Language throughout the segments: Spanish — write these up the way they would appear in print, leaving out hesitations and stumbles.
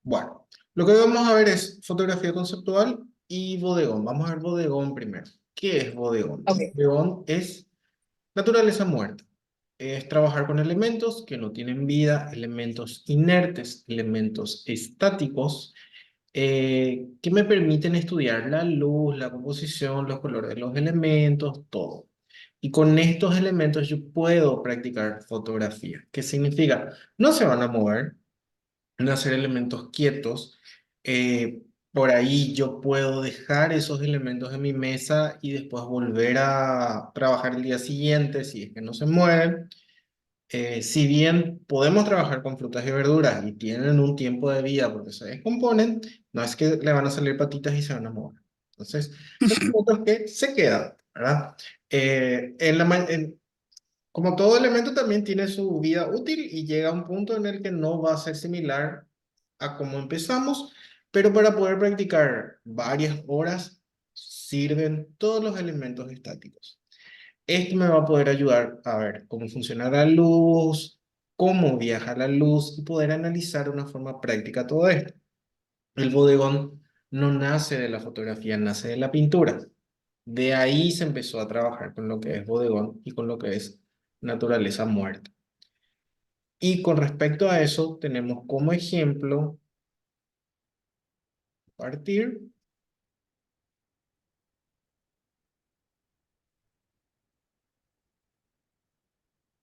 Bueno, lo que vamos a ver es fotografía conceptual y bodegón. Vamos a ver bodegón primero. ¿Qué es bodegón? Ok. Bodegón es naturaleza muerta. Es trabajar con elementos que no tienen vida, elementos inertes, elementos estáticos, que me permiten estudiar la luz, la composición, los colores de los elementos, todo. Y con estos elementos yo puedo practicar fotografía. ¿Qué significa? No se van a mover, no hacer elementos quietos. Por ahí yo puedo dejar esos elementos en mi mesa y después volver a trabajar el día siguiente si es que no se mueven. Si bien podemos trabajar con frutas y verduras y tienen un tiempo de vida porque se descomponen, no es que le van a salir patitas y se van a mover. Entonces, son elementos que se quedan, ¿verdad? Como todo elemento también tiene su vida útil y llega a un punto en el que no va a ser similar a cómo empezamos, pero para poder practicar varias horas sirven todos los elementos estáticos. Esto me va a poder ayudar a ver cómo funciona la luz, cómo viaja la luz y poder analizar de una forma práctica todo esto. El bodegón no nace de la fotografía, nace de la pintura. De ahí se empezó a trabajar con lo que es bodegón y con lo que es naturaleza muerta. Y con respecto a eso, tenemos como ejemplo partir,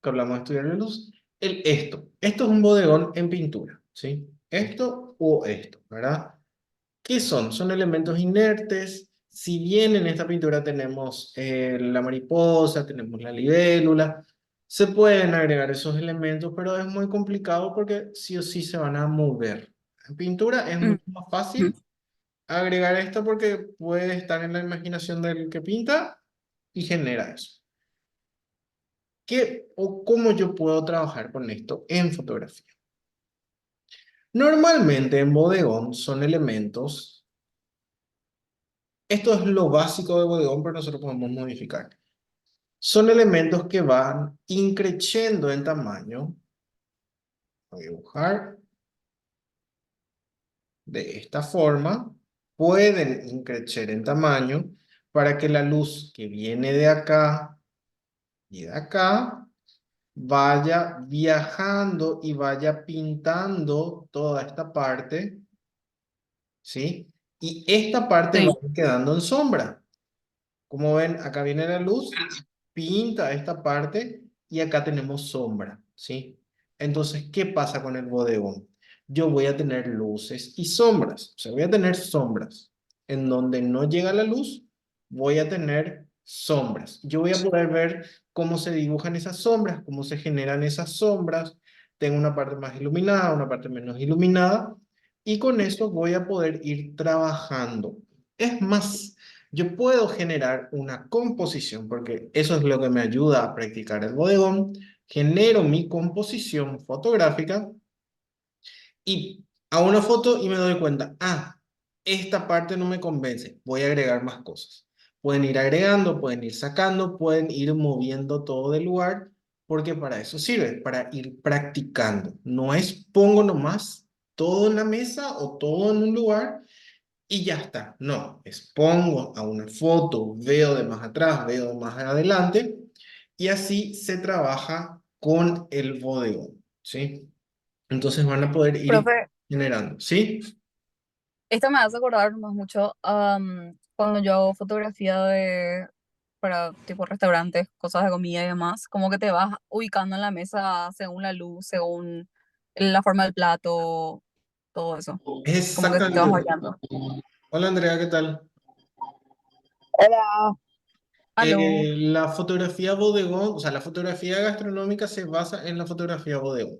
que hablamos de estudiar la luz, esto. Esto es un bodegón en pintura, ¿sí? Esto o esto, ¿verdad? ¿Qué son? Son elementos inertes. Si bien en esta pintura tenemos la mariposa, tenemos la libélula, se pueden agregar esos elementos, pero es muy complicado porque sí o sí se van a mover. En pintura es Mm, mucho más fácil agregar esto porque puede estar en la imaginación del que pinta y genera eso. ¿Qué o cómo yo puedo trabajar con esto en fotografía? Normalmente en bodegón son elementos. Esto es lo básico de bodegón, pero nosotros podemos modificar. Son elementos que van increciendo en tamaño. Voy a dibujar de esta forma. Pueden increcer en tamaño para que la luz que viene de acá y de acá vaya viajando y vaya pintando toda esta parte, ¿sí? Y esta parte va sí. quedando en sombra. Como ven, acá viene la luz, pinta esta parte y acá tenemos sombra, ¿sí? Entonces, ¿qué pasa con el bodegón? Yo voy a tener luces y sombras, o sea, voy a tener sombras. En donde no llega la luz, voy a tener sombras. Yo voy a poder ver cómo se dibujan esas sombras, cómo se generan esas sombras. Tengo una parte más iluminada, una parte menos iluminada, y con eso voy a poder ir trabajando. Es más, yo puedo generar una composición, porque eso es lo que me ayuda a practicar el bodegón. Genero mi composición fotográfica y a una foto y me doy cuenta, esta parte no me convence, voy a agregar más cosas. Pueden ir agregando, pueden ir sacando, pueden ir moviendo todo del lugar, porque para eso sirve, para ir practicando. No es pongo nomás todo en la mesa o todo en un lugar y ya está. No, expongo a una foto, veo de más atrás, veo de más adelante y así se trabaja con el bodegón, ¿sí? Entonces van a poder ir Profe, generando, ¿sí? esto me hace acordar más mucho cuando yo hago fotografía para tipo restaurantes, cosas de comida y demás, como que te vas ubicando en la mesa según la luz, según la forma del plato, todo eso, Es como que te vas exactamente. variando. Hola Andrea, ¿qué tal? Hola. Aló. La fotografía bodegón, o sea, la fotografía gastronómica se basa en la fotografía bodegón.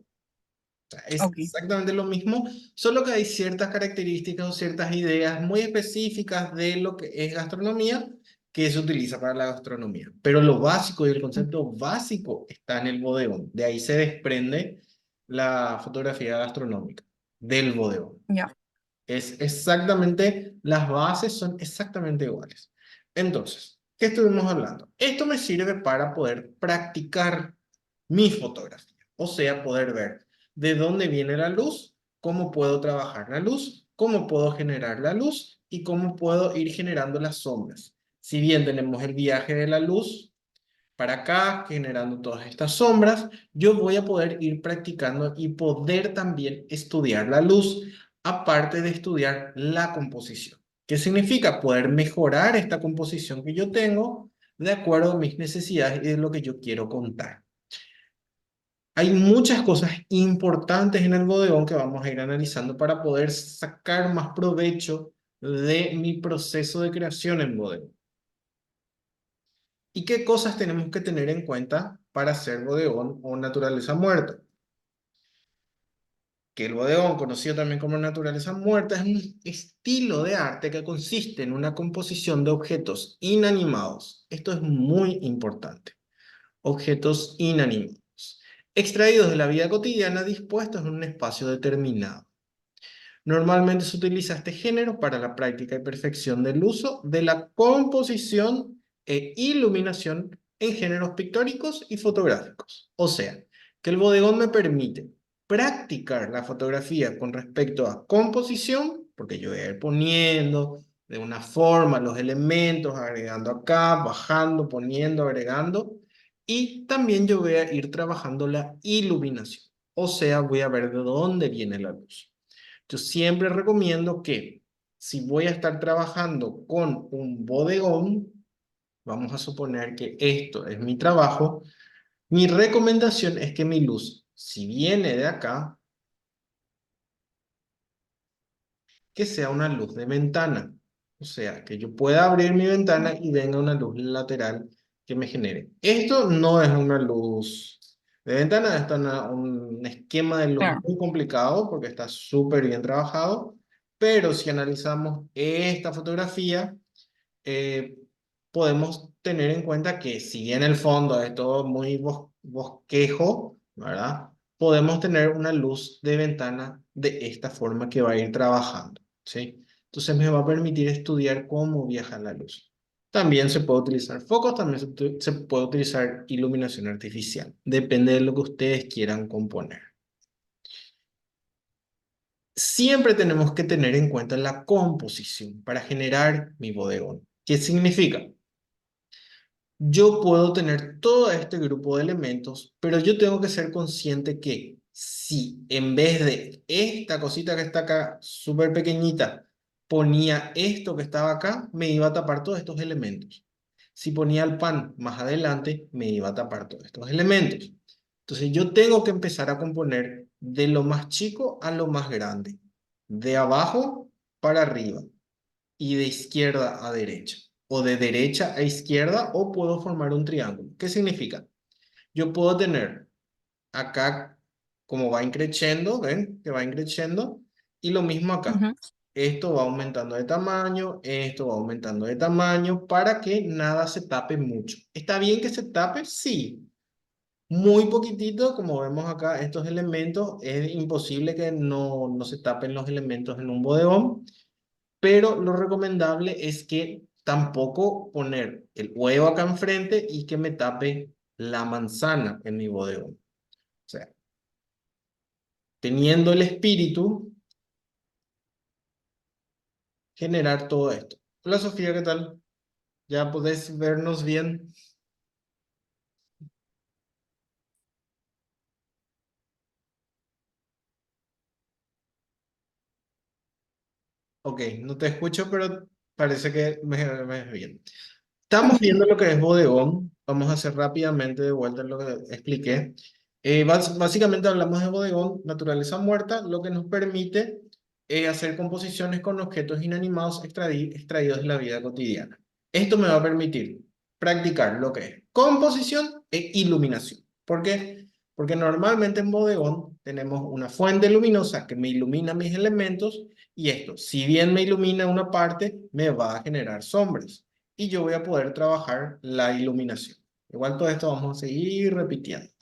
Sea, es Ok. exactamente lo mismo, solo que hay ciertas características o ciertas ideas muy específicas de lo que es gastronomía que se utiliza para la gastronomía. Pero lo básico y el concepto básico está en el bodegón. De ahí se desprende la fotografía gastronómica del bodegón. Ya. Es exactamente, las bases son exactamente iguales. Entonces, ¿qué estuvimos hablando? Esto me sirve para poder practicar mi fotografía, o sea, poder ver de dónde viene la luz, cómo puedo trabajar la luz, cómo puedo generar la luz y cómo puedo ir generando las sombras. Si bien tenemos el viaje de la luz para acá, generando todas estas sombras, yo voy a poder ir practicando y poder también estudiar la luz, aparte de estudiar la composición. ¿Qué significa? Poder mejorar esta composición que yo tengo de acuerdo a mis necesidades y de lo que yo quiero contar. Hay muchas cosas importantes en el bodegón que vamos a ir analizando para poder sacar más provecho de mi proceso de creación en bodegón. ¿Y qué cosas tenemos que tener en cuenta para hacer bodegón o naturaleza muerta? Que el bodegón, conocido también como naturaleza muerta, es un estilo de arte que consiste en una composición de objetos inanimados. Esto es muy importante. Objetos inanimados, extraídos de la vida cotidiana, dispuestos en un espacio determinado. Normalmente se utiliza este género para la práctica y perfección del uso de la composición e iluminación en géneros pictóricos y fotográficos. O sea, que el bodegón me permite practicar la fotografía con respecto a composición, porque yo voy a ir poniendo de una forma los elementos, agregando acá, bajando, poniendo, agregando, y también yo voy a ir trabajando la iluminación. O sea, voy a ver de dónde viene la luz. Yo siempre recomiendo que si voy a estar trabajando con un bodegón, vamos a suponer que esto es mi trabajo, mi recomendación es que mi luz, si viene de acá, que sea una luz de ventana. O sea, que yo pueda abrir mi ventana y venga una luz lateral que me genere. Esto no es una luz de ventana, esto es un esquema de luz Claro, muy complicado porque está súper bien trabajado, pero si analizamos esta fotografía, eh, podemos tener en cuenta que si bien el fondo es todo muy bosquejo, ¿verdad? Podemos tener una luz de ventana de esta forma que va a ir trabajando, ¿sí? Entonces me va a permitir estudiar cómo viaja la luz. También se puede utilizar focos, también se puede utilizar iluminación artificial. Depende de lo que ustedes quieran componer. Siempre tenemos que tener en cuenta la composición para generar mi bodegón. ¿Qué significa? Yo puedo tener todo este grupo de elementos, pero yo tengo que ser consciente que si en vez de esta cosita que está acá, súper pequeñita, ponía esto que estaba acá, me iba a tapar todos estos elementos. Si ponía el pan más adelante, me iba a tapar todos estos elementos. Entonces yo tengo que empezar a componer de lo más chico a lo más grande, de abajo para arriba y de izquierda a derecha, o de derecha a izquierda, o puedo formar un triángulo. ¿Qué significa? Yo puedo tener acá, como va increciendo, ¿ven? Que va increciendo, y lo mismo acá. ujú, Esto va aumentando de tamaño, esto va aumentando de tamaño, para que nada se tape mucho. ¿Está bien que se tape? Sí. Muy poquitito, como vemos acá, estos elementos, es imposible que no se tapen los elementos en un bodegón, pero lo recomendable es que tampoco poner el huevo acá enfrente y que me tape la manzana en mi bodegón. O sea, teniendo el espíritu, generar todo esto. Hola Sofía, ¿qué tal? ¿Ya podés vernos bien? Ok, no te escucho, pero parece que me ves bien. Estamos viendo lo que es bodegón. Vamos a hacer rápidamente de vuelta lo que expliqué. Básicamente hablamos de bodegón, naturaleza muerta, lo que nos permite hacer composiciones con objetos inanimados extraídos de la vida cotidiana. Esto me va a permitir practicar lo que es composición e iluminación. ¿Por qué? Porque normalmente en bodegón tenemos una fuente luminosa que me ilumina mis elementos y esto, si bien me ilumina una parte, me va a generar sombras y yo voy a poder trabajar la iluminación. Igual todo esto vamos a seguir repitiendo.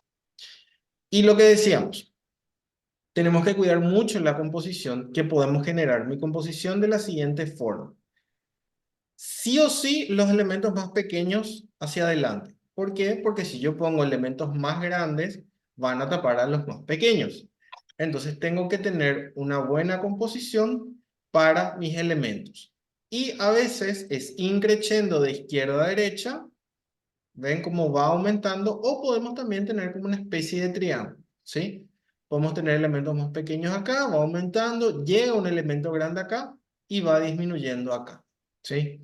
Y lo que decíamos, tenemos que cuidar mucho la composición, que podemos generar mi composición de la siguiente forma. Sí o sí, los elementos más pequeños hacia adelante. ¿Por qué? Porque si yo pongo elementos más grandes, van a tapar a los más pequeños. Entonces tengo que tener una buena composición para mis elementos. Y a veces es increciendo de izquierda a derecha. ¿Ven cómo va aumentando? O podemos también tener como una especie de triángulo, ¿sí? Podemos tener elementos más pequeños acá, va aumentando, llega un elemento grande acá y va disminuyendo acá, ¿sí?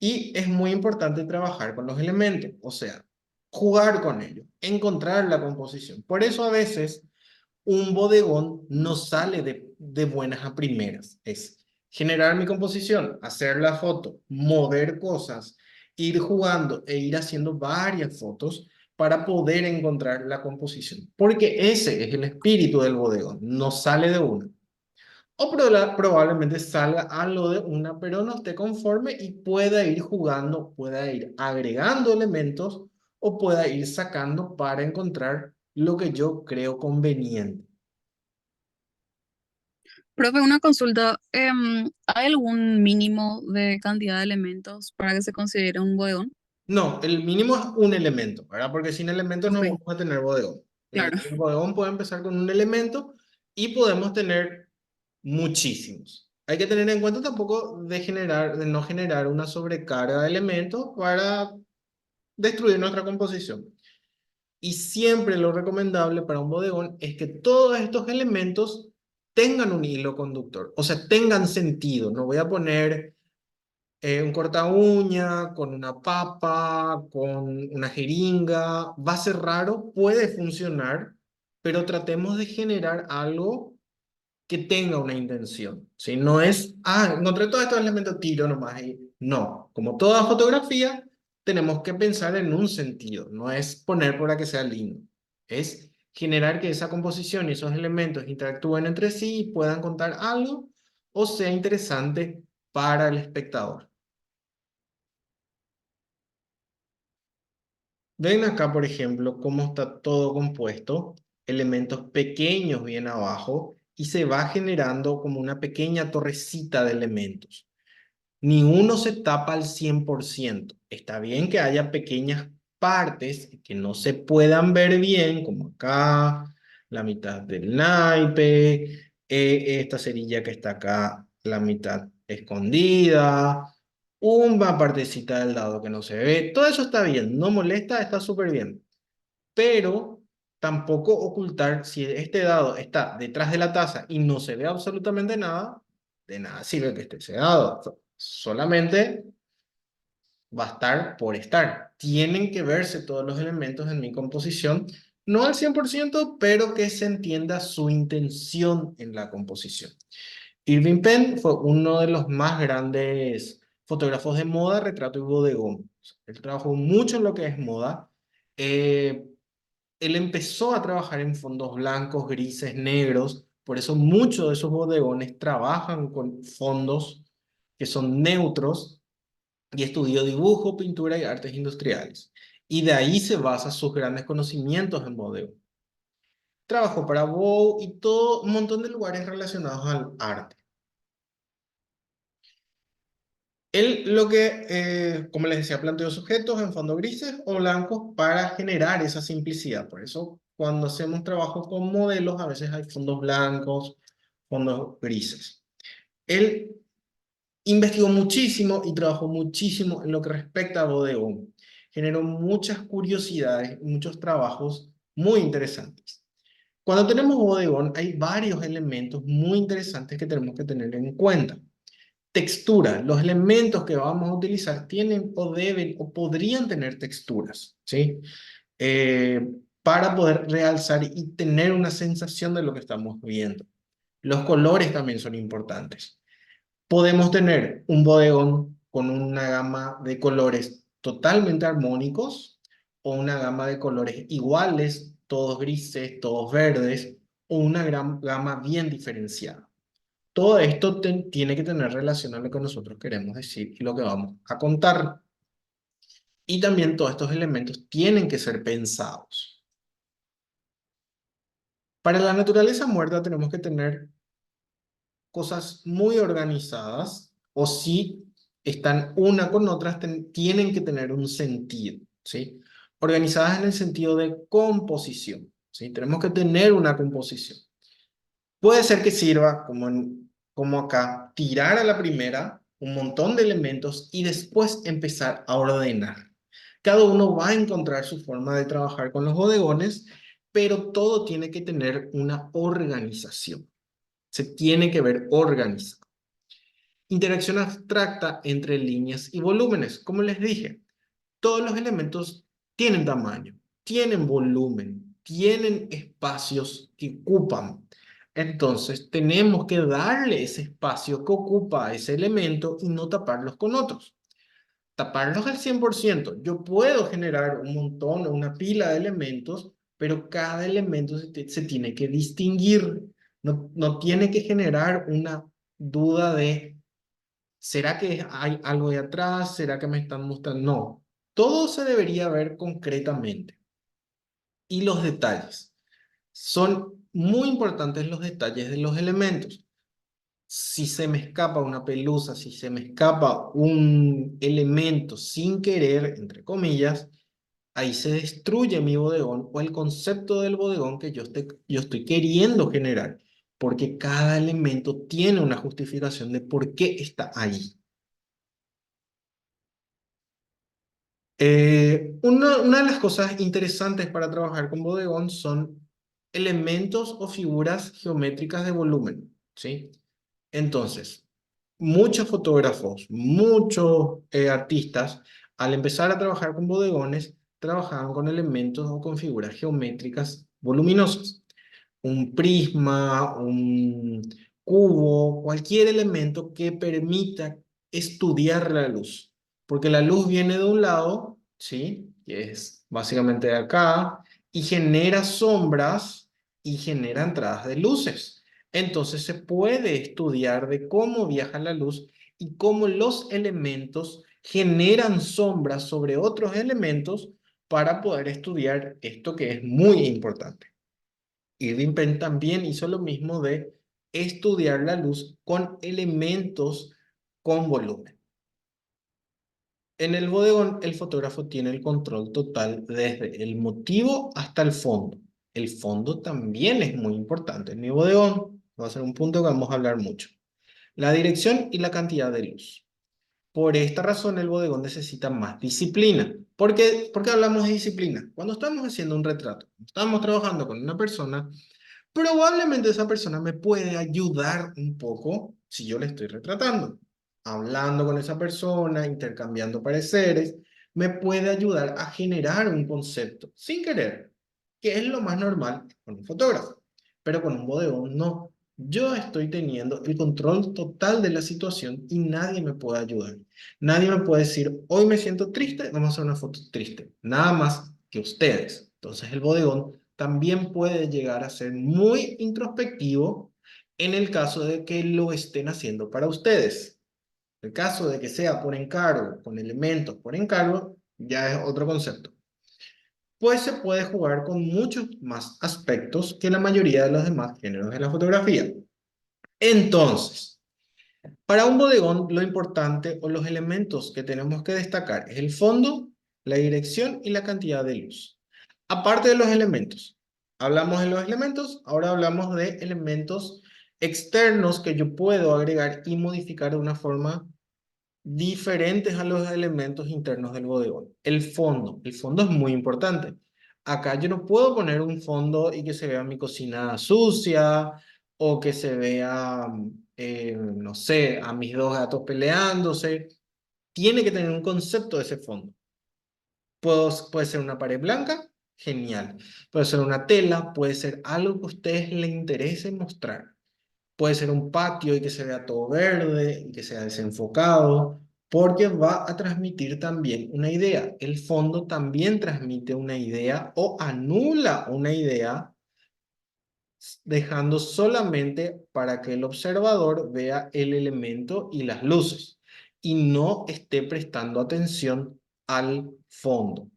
Y es muy importante trabajar con los elementos, o sea, jugar con ellos, encontrar la composición. Por eso a veces un bodegón no sale de buenas a primeras. Es generar mi composición, hacer la foto, mover cosas, ir jugando e ir haciendo varias fotos para poder encontrar la composición. Porque ese es el espíritu del bodegón, no sale de una. O probablemente salga algo de una, pero no esté conforme y pueda ir jugando, pueda ir agregando elementos o pueda ir sacando para encontrar lo que yo creo conveniente. Profe, una consulta. ¿Hay algún mínimo de cantidad de elementos para que se considere un bodegón? No, el mínimo es un elemento, ¿verdad? Porque sin elementos no Ok, vamos a tener bodegón. claro. El bodegón puede empezar con un elemento y podemos tener muchísimos. Hay que tener en cuenta tampoco de no generar una sobrecarga de elementos para destruir nuestra composición. Y siempre lo recomendable para un bodegón es que todos estos elementos tengan un hilo conductor, o sea, tengan sentido. No voy a poner un corta uña, con una papa, con una jeringa. Va a ser raro, puede funcionar, pero tratemos de generar algo que tenga una intención. Si no es, encontré todos estos elementos, tiro nomás. No, como toda fotografía, tenemos que pensar en un sentido. No es poner para que sea lindo. Es generar que esa composición y esos elementos interactúen entre sí y puedan contar algo o sea interesante para el espectador. Ven acá, por ejemplo, cómo está todo compuesto, elementos pequeños bien abajo, y se va generando como una pequeña torrecita de elementos. Ni uno se tapa al 100%. Está bien que haya pequeñas partes que no se puedan ver bien, como acá, la mitad del naipe, esta cerilla que está acá, la mitad escondida, una partecita del lado que no se ve. Todo eso está bien, no molesta, está súper bien. Pero tampoco ocultar si este dado está detrás de la taza y no se ve absolutamente nada, de nada sirve que esté ese dado. Solamente va a estar por estar. Tienen que verse todos los elementos en mi composición, no al 100%, pero que se entienda su intención en la composición. Irving Penn fue uno de los más grandes fotógrafos de moda, retrato y bodegón. Él trabajó mucho en lo que es moda. Eh, Él empezó a trabajar en fondos blancos, grises, negros. Por eso muchos de esos bodegones trabajan con fondos que son neutros y estudió dibujo, pintura y artes industriales. Y de ahí se basa sus grandes conocimientos en bodegón. Trabajó para Vogue y todo un montón de lugares relacionados al arte. Él lo que, como les decía, planteó sujetos en fondos grises o blancos para generar esa simplicidad. Por eso, cuando hacemos trabajo con modelos, a veces hay fondos blancos, fondos grises. Él investigó muchísimo y trabajó muchísimo en lo que respecta a bodegón. Generó muchas curiosidades y muchos trabajos muy interesantes. Cuando tenemos bodegón, hay varios elementos muy interesantes que tenemos que tener en cuenta. Textura, los elementos que vamos a utilizar tienen o deben o podrían tener texturas, ¿sí? Eh, para poder realzar y tener una sensación de lo que estamos viendo. Los colores también son importantes. Podemos tener un bodegón con una gama de colores totalmente armónicos o una gama de colores iguales, todos grises, todos verdes, o una gran gama bien diferenciada. Todo esto tiene que tener relación a lo que nosotros queremos decir y lo que vamos a contar. Y también todos estos elementos tienen que ser pensados. Para la naturaleza muerta tenemos que tener cosas muy organizadas o si están una con otras, tienen que tener un sentido, ¿sí? Organizadas en el sentido de composición, ¿sí? Tenemos que tener una composición. Puede ser que sirva, como acá, tirar a la primera un montón de elementos y después empezar a ordenar. Cada uno va a encontrar su forma de trabajar con los bodegones, pero todo tiene que tener una organización. Se tiene que ver organizado. Interacción abstracta entre líneas y volúmenes. Como les dije, todos los elementos tienen tamaño, tienen volumen, tienen espacios que ocupan. Entonces, tenemos que darle ese espacio que ocupa a ese elemento y no taparlos con otros. Taparlos al 100%. Yo puedo generar un montón o una pila de elementos, pero cada elemento se tiene que distinguir. No, no tiene que generar una duda de ¿será que hay algo de atrás? ¿Será que me están mostrando? No, todo se debería ver concretamente. Y los detalles. Son muy importantes los detalles de los elementos. Si se me escapa una pelusa, si se me escapa un elemento sin querer, entre comillas, ahí se destruye mi bodegón o el concepto del bodegón que yo estoy queriendo generar, porque cada elemento tiene una justificación de por qué está ahí. Una de las cosas interesantes para trabajar con bodegón son elementos o figuras geométricas de volumen, ¿sí? Entonces, muchos fotógrafos, muchos artistas, al empezar a trabajar con bodegones, trabajaban con elementos o con figuras geométricas voluminosas, un prisma, un cubo, cualquier elemento que permita estudiar la luz. Porque la luz viene de un lado, ¿sí? Que es básicamente de acá, y genera sombras y genera entradas de luces. Entonces se puede estudiar de cómo viaja la luz y cómo los elementos generan sombras sobre otros elementos para poder estudiar esto que es muy importante. Irving Penn también hizo lo mismo de estudiar la luz con elementos con volumen. En el bodegón, el fotógrafo tiene el control total desde el motivo hasta el fondo. El fondo también es muy importante. En mi bodegón va a ser un punto que vamos a hablar mucho. La dirección y la cantidad de luz. Por esta razón, el bodegón necesita más disciplina. ¿Por qué hablamos de disciplina? Cuando estamos haciendo un retrato, estamos trabajando con una persona. Probablemente esa persona me puede ayudar un poco si yo le estoy retratando. Hablando con esa persona, intercambiando pareceres, me puede ayudar a generar un concepto sin querer, que es lo más normal con un fotógrafo. Pero con un bodegón no. Yo estoy teniendo el control total de la situación y nadie me puede ayudar. Nadie me puede decir, hoy me siento triste, vamos a hacer una foto triste. Nada más que ustedes. Entonces el bodegón también puede llegar a ser muy introspectivo en el caso de que lo estén haciendo para ustedes. El caso de que sea por encargo, con elementos por encargo, ya es otro concepto. Pues se puede jugar con muchos más aspectos que la mayoría de los demás géneros de la fotografía. Entonces, para un bodegón, lo importante o los elementos que tenemos que destacar es el fondo, la dirección y la cantidad de luz. Aparte de los elementos, hablamos de los elementos, ahora hablamos de elementos externos que yo puedo agregar y modificar de una forma diferentes a los elementos internos del bodegón. El fondo es muy importante. Acá yo no puedo poner un fondo y que se vea mi cocina sucia o que se vea, no sé, a mis dos gatos peleándose. Tiene que tener un concepto de ede fondo. Puede ser una pared blanca, genial. Puede ser una tela, puede ser algo que a ustedes les interese mostrar. Puede ser un patio y que se vea todo verde y que sea desenfocado, porque va a transmitir también una idea. El fondo también transmite una idea o anula una idea, dejando solamente para que el observador vea el elemento y las luces y no esté prestando atención al fondo.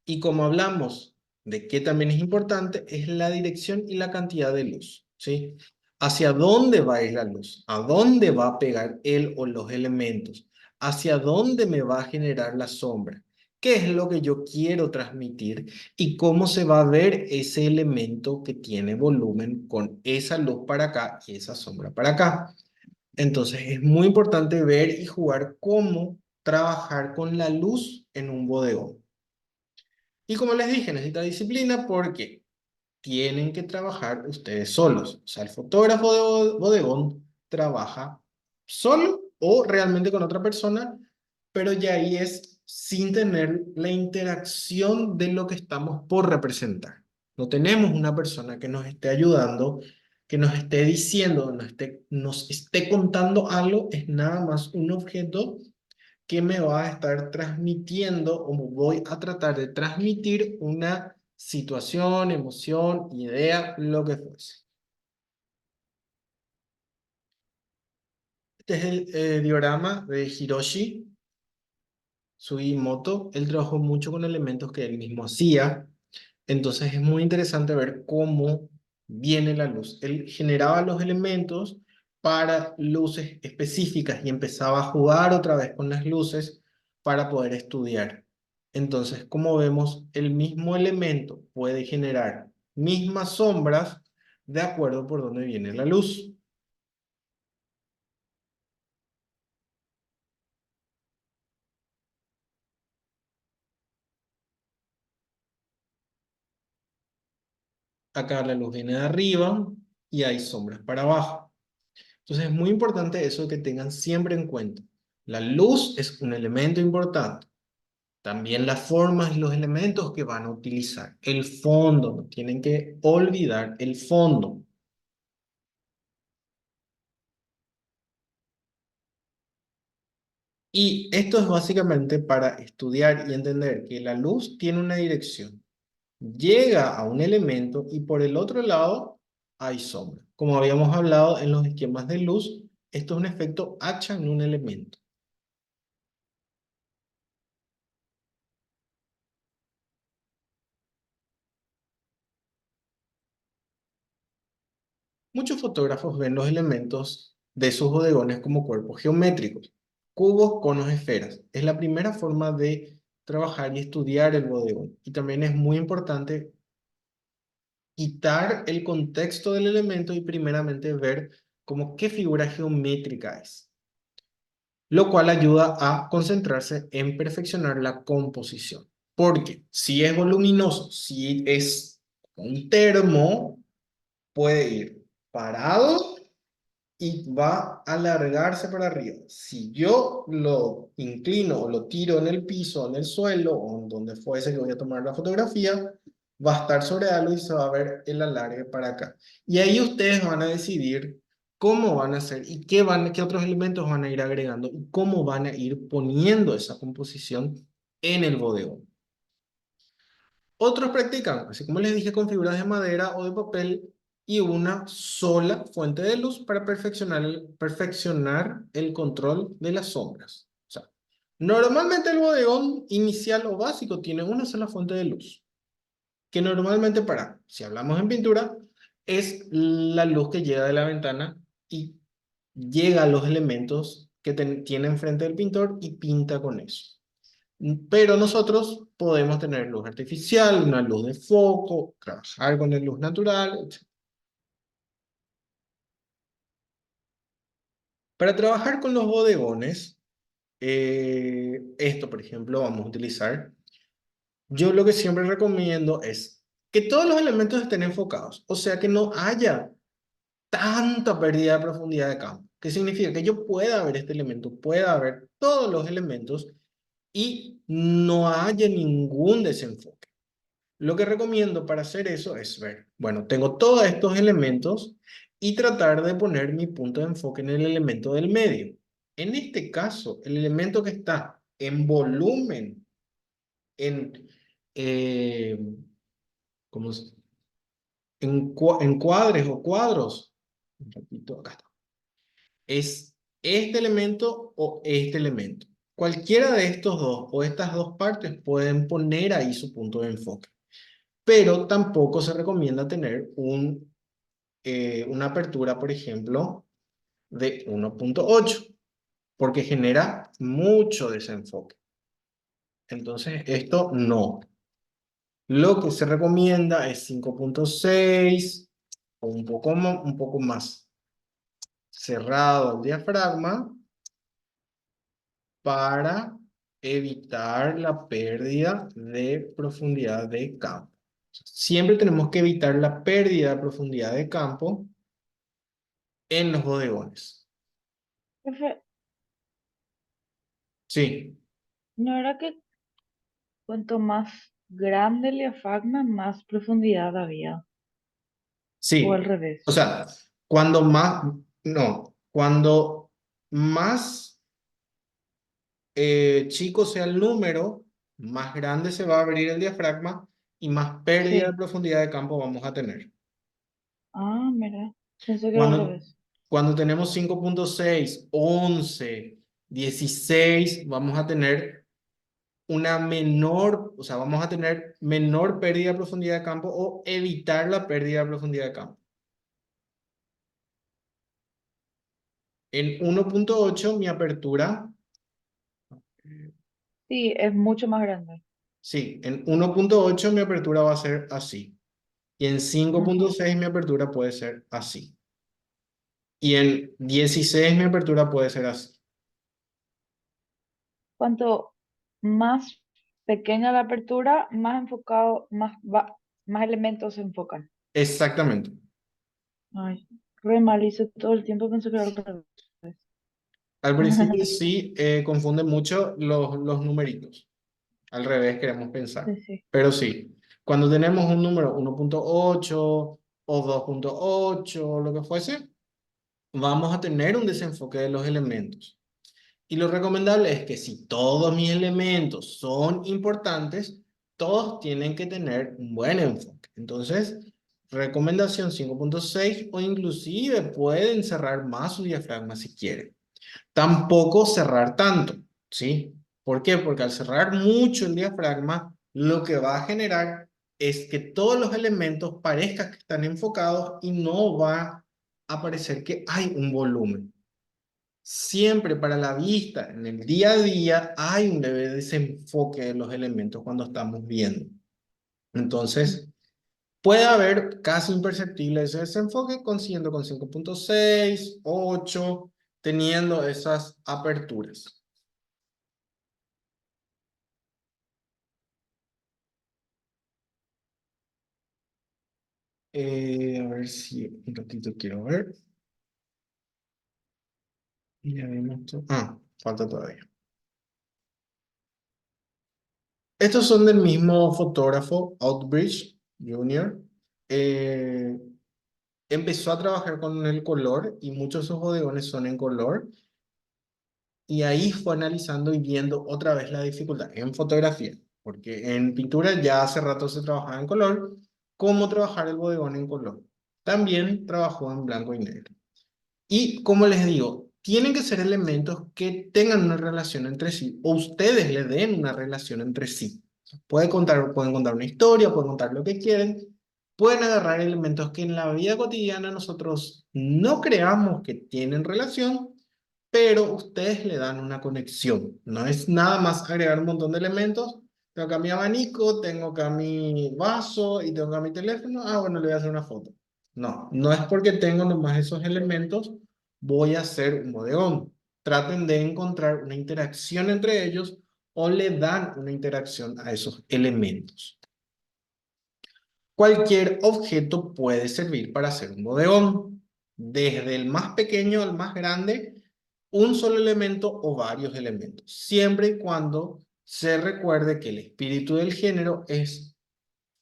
Y como hablamos de qué también es importante, es la dirección y la cantidad de luz, ¿sí? ¿Hacia dónde va a ir la luz? ¿A dónde va a pegar él o los elementos? ¿Hacia dónde me va a generar la sombra? qué es lo que yo quiero transmitir y cómo se va a ver ese elemento que tiene volumen con esa luz para acá y esa sombra para acá. Entonces es muy importante ver y jugar cómo trabajar con la luz en un bodegón. Y como les dije, necesita disciplina porque tienen que trabajar ustedes solos. O sea, el fotógrafo de bodegón trabaja solo o realmente con otra persona, pero ya ahí es sin tener la interacción de lo que estamos por representar. No tenemos una persona que nos esté ayudando, que nos esté diciendo, nos esté contando algo, es nada más un objeto que me va a estar transmitiendo o voy a tratar de transmitir una situación, emoción, idea, lo que fuese. Este es el diorama de Hiroshi Sugimoto. Él trabajó mucho con elementos que él mismo hacía. Entonces es muy interesante ver cómo viene la luz. Él generaba los elementos para luces específicas y empezaba a jugar otra vez con las luces para poder estudiar. Entonces, como vemos, el mismo elemento puede generar mismas sombras de acuerdo por dónde viene la luz. Acá la luz viene de arriba y hay sombras para abajo. Entonces es muy importante eso que tengan siempre en cuenta. La luz es un elemento importante. También las formas y los elementos que van a utilizar. El fondo, no tienen que olvidar el fondo. Y esto es básicamente para estudiar y entender que la luz tiene una dirección. Llega a un elemento y por el otro lado hay sombra. Como habíamos hablado en los esquemas de luz, esto es un efecto hacha en un elemento. Muchos fotógrafos ven los elementos de sus bodegones como cuerpos geométricos, cubos, conos, esferas. Es la primera forma de trabajar y estudiar el bodegón. Y también es muy importante quitar el contexto del elemento y primeramente ver como qué figura geométrica es, lo cual ayuda a concentrarse en perfeccionar la composición. Porque si es voluminoso, si es un termo, puede ir parado y va a alargarse para arriba. Si yo lo inclino o lo tiro en el piso, en el suelo o en donde fuese que voy a tomar la fotografía, va a estar sobre algo y se va a ver el alargue para acá. Y ahí ustedes van a decidir cómo van a hacer y qué otros elementos van a ir agregando y cómo van a ir poniendo esa composición en el bodegón. Otros practican, así como les dije, con fibras de madera o de papel y una sola fuente de luz para perfeccionar el control de las sombras. O sea, normalmente el bodegón inicial o básico tiene una sola fuente de luz, que normalmente para, si hablamos en pintura, es la luz que llega de la ventana y llega a los elementos que tiene enfrente del pintor y pinta con eso. Pero nosotros podemos tener luz artificial, una luz de foco, trabajar con la luz natural, etc. Para trabajar con los bodegones, esto por ejemplo vamos a utilizar. Yo lo que siempre recomiendo es que todos los elementos estén enfocados, o sea que no haya tanta pérdida de profundidad de campo. ¿Qué significa? Que yo pueda ver este elemento, pueda ver todos los elementos y no haya ningún desenfoque. Lo que recomiendo para hacer eso es ver, bueno, tengo todos estos elementos y tratar de poner mi punto de enfoque en el elemento del medio. En este caso, el elemento que está en volumen, en, eh, ¿cómo se- en cuadres o cuadros, repito, acá está, es este elemento o este elemento. Cualquiera de estos dos o estas dos partes pueden poner ahí su punto de enfoque. Pero tampoco se recomienda tener una apertura, por ejemplo, de 1.8, porque genera mucho desenfoque. Entonces, esto no. Lo que se recomienda es 5.6 o un poco más cerrado el diafragma para evitar la pérdida de profundidad de campo. Siempre tenemos que evitar la pérdida de profundidad de campo en los bodegones. Profe, Sí, ¿no era que cuanto más grande el diafragma, más profundidad había? ¿O al sí. O revés? sea, cuando más, no, cuando más chico sea el número, más grande se va a abrir el diafragma y más pérdida de Sí. profundidad de campo vamos a tener. Ah, mira. Pensé que era al Cuando, revés. cuando tenemos 5.6, 11, 16, vamos a tener una menor, o sea, vamos a tener menor pérdida de profundidad de campo o evitar la pérdida de profundidad de campo. En 1.8 mi apertura, Sí, es mucho más grande. sí, en 1.8 mi apertura va a ser así. Y en cinco punto Ajá. seis mi apertura puede ser así. Y en 16 mi apertura puede ser así. Cuanto más pequeña la apertura, más enfocado, más elementos se enfocan. Exactamente. Ay, re mal hice todo el tiempo, pensé que era al revés. Al principio sí confunde mucho los numeritos. Al revés queremos pensar. Sí, sí. Pero sí, cuando tenemos un número 1.8 o 2.8 lo que fuese, vamos a tener un desenfoque de los elementos. Y lo recomendable es que si todos mis elementos son importantes, todos tienen que tener un buen enfoque. Entonces, recomendación 5.6 o inclusive pueden cerrar más su diafragma si quieren. Tampoco cerrar tanto, ¿sí? ¿Por qué? Porque al cerrar mucho el diafragma, lo que va a generar es que todos los elementos parezcan que están enfocados y no va a parecer que hay un volumen. Siempre para la vista, en el día a día, hay un leve desenfoque de los elementos cuando estamos viendo. Entonces, puede haber casi imperceptible ese desenfoque, consiguiendo con 5.6, 8, teniendo esas aperturas. A ver si un ratito quiero ver. Y ya vimos todo. Ah, falta todavía. Estos son del mismo fotógrafo, Outbridge Jr. Eh, Empezó a trabajar con el color y muchos de sus bodegones son en color. Y ahí fue analizando y viendo otra vez la dificultad en fotografía, porque en pintura ya hace rato se trabajaba en color, cómo trabajar el bodegón en color. También trabajó en blanco y negro. Y como les digo, tienen que ser elementos que tengan una relación entre sí o ustedes le den una relación entre sí. Pueden contar una historia, pueden contar lo que quieren, pueden agarrar elementos que en la vida cotidiana nosotros no creamos que tienen relación, pero ustedes le dan una conexión. No es nada más agregar un montón de elementos. Tengo acá mi abanico, tengo acá mi vaso y tengo acá mi teléfono. Ah, bueno, le voy a hacer una foto. No, no es porque tengo nomás esos elementos, voy a hacer un bodegón. Traten de encontrar una interacción entre ellos o le dan una interacción a esos elementos. Cualquier objeto puede servir para hacer un bodegón, desde el más pequeño al más grande, un solo elemento o varios elementos, siempre y cuando se recuerde que el espíritu del género es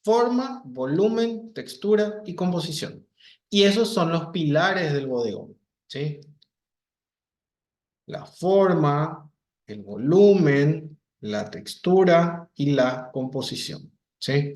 forma, volumen, textura y composición. Y esos son los pilares del bodegón, ¿sí? La forma, el volumen, la textura y la composición, ¿sí?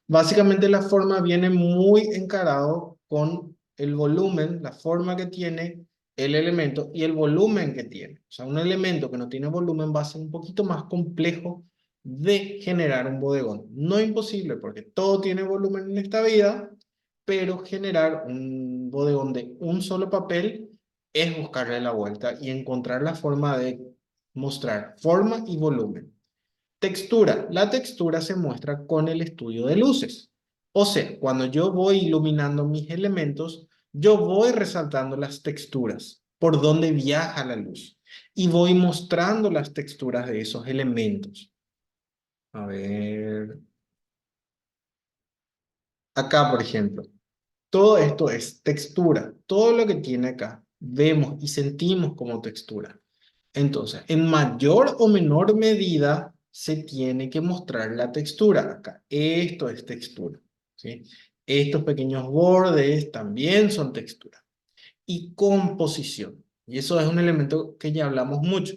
Básicamente la forma viene muy encarado con el volumen, la forma que tiene el elemento y el volumen que tiene. O sea, un elemento que no tiene volumen va a ser un poquito más complejo de generar un bodegón. No imposible porque todo tiene volumen en esta vida, pero generar un bodegón de un solo papel es buscarle la vuelta y encontrar la forma de mostrar forma y volumen. Textura. La textura se muestra con el estudio de luces. O sea, cuando yo voy iluminando mis elementos, yo voy resaltando las texturas, por donde viaja la luz, y voy mostrando las texturas de esos elementos. A ver, acá por ejemplo, todo esto es textura. Todo lo que tiene acá, vemos y sentimos como textura. Entonces, en mayor o menor medida, se tiene que mostrar la textura acá. Esto es textura, ¿sí? Estos pequeños bordes también son textura. Y composición. Y eso es un elemento que ya hablamos mucho.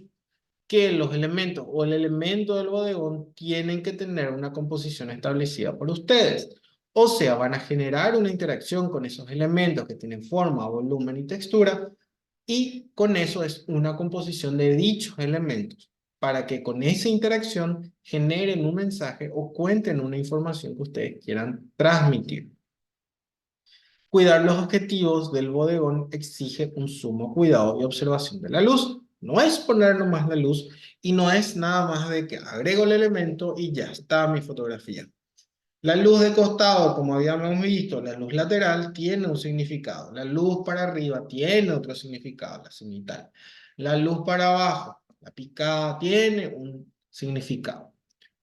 Que los elementos o el elemento del bodegón tienen que tener una composición establecida por ustedes. O sea, van a generar una interacción con esos elementos que tienen forma, volumen y textura, y con eso es una composición de dichos elementos, para que con esa interacción generen un mensaje o cuenten una información que ustedes quieran transmitir. Cuidar los objetivos del bodegón exige un sumo cuidado y observación de la luz. No es poner nomás la luz y no es nada más de que agrego el elemento y ya está mi fotografía. La luz de costado, como habíamos visto, la luz lateral tiene un significado. La luz para arriba tiene otro significado, la cenital. La luz para abajo, la picada, tiene un significado.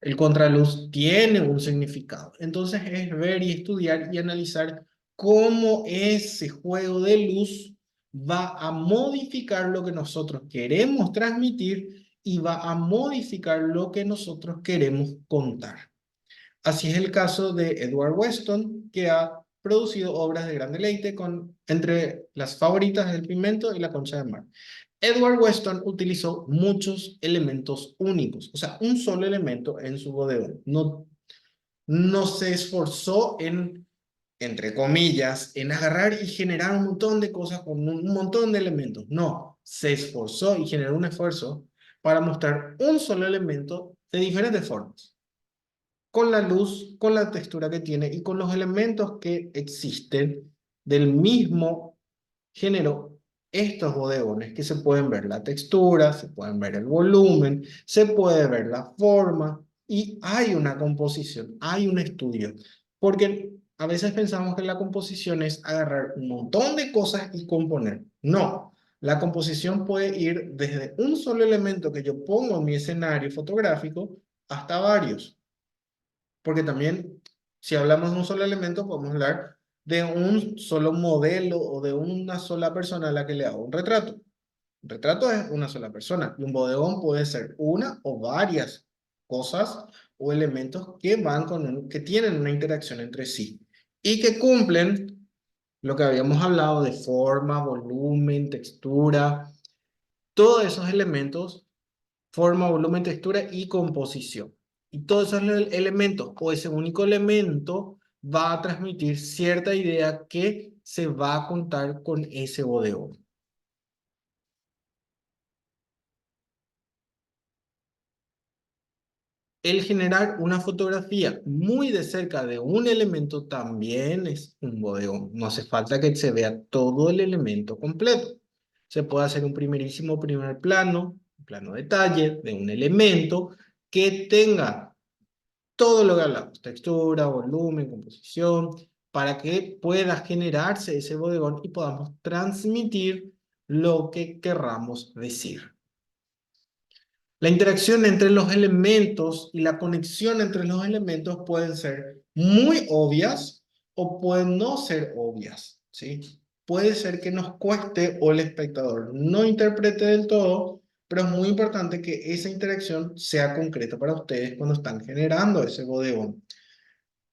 El contraluz tiene un significado. Entonces es ver y estudiar y analizar cómo ese juego de luz va a modificar lo que nosotros queremos transmitir y va a modificar lo que nosotros queremos contar. Así es el caso de Edward Weston, que ha producido obras de gran deleite entre las favoritas El Pigmento y La Concha de Mar. Edward Weston utilizó muchos elementos únicos, o sea, un solo elemento en su bodegón. No se esforzó en, entre comillas, en agarrar y generar un montón de cosas con un montón de elementos. No, se esforzó y generó un esfuerzo para mostrar un solo elemento de diferentes formas, con la luz, con la textura que tiene y con los elementos que existen del mismo género. Estos bodegones que se pueden ver la textura, se pueden ver el volumen, se puede ver la forma y hay una composición, hay un estudio. Porque a veces pensamos que la composición es agarrar un montón de cosas y componer. No, la composición puede ir desde un solo elemento que yo pongo en mi escenario fotográfico hasta varios. Porque también, si hablamos de un solo elemento, podemos hablar de un solo modelo o de una sola persona a la que le hago un retrato. Un retrato es una sola persona y un bodegón puede ser una o varias cosas o elementos que que tienen una interacción entre sí y que cumplen lo que habíamos hablado de forma, volumen, textura, todos esos elementos: forma, volumen, textura y composición. Y todos esos elementos o ese único elemento va a transmitir cierta idea que se va a contar con ese bodegón. El generar una fotografía muy de cerca de un elemento también es un bodegón. No hace falta que se vea todo el elemento completo. Se puede hacer un primerísimo primer plano, un plano detalle de un elemento que tenga todo lo que hablamos: textura, volumen, composición, para que pueda generarse ese bodegón y podamos transmitir lo que querramos decir. La interacción entre los elementos y la conexión entre los elementos pueden ser muy obvias o pueden no ser obvias, ¿sí? Puede ser que nos cueste o el espectador no interprete del todo, pero es muy importante que esa interacción sea concreta para ustedes cuando están generando ese bodegón.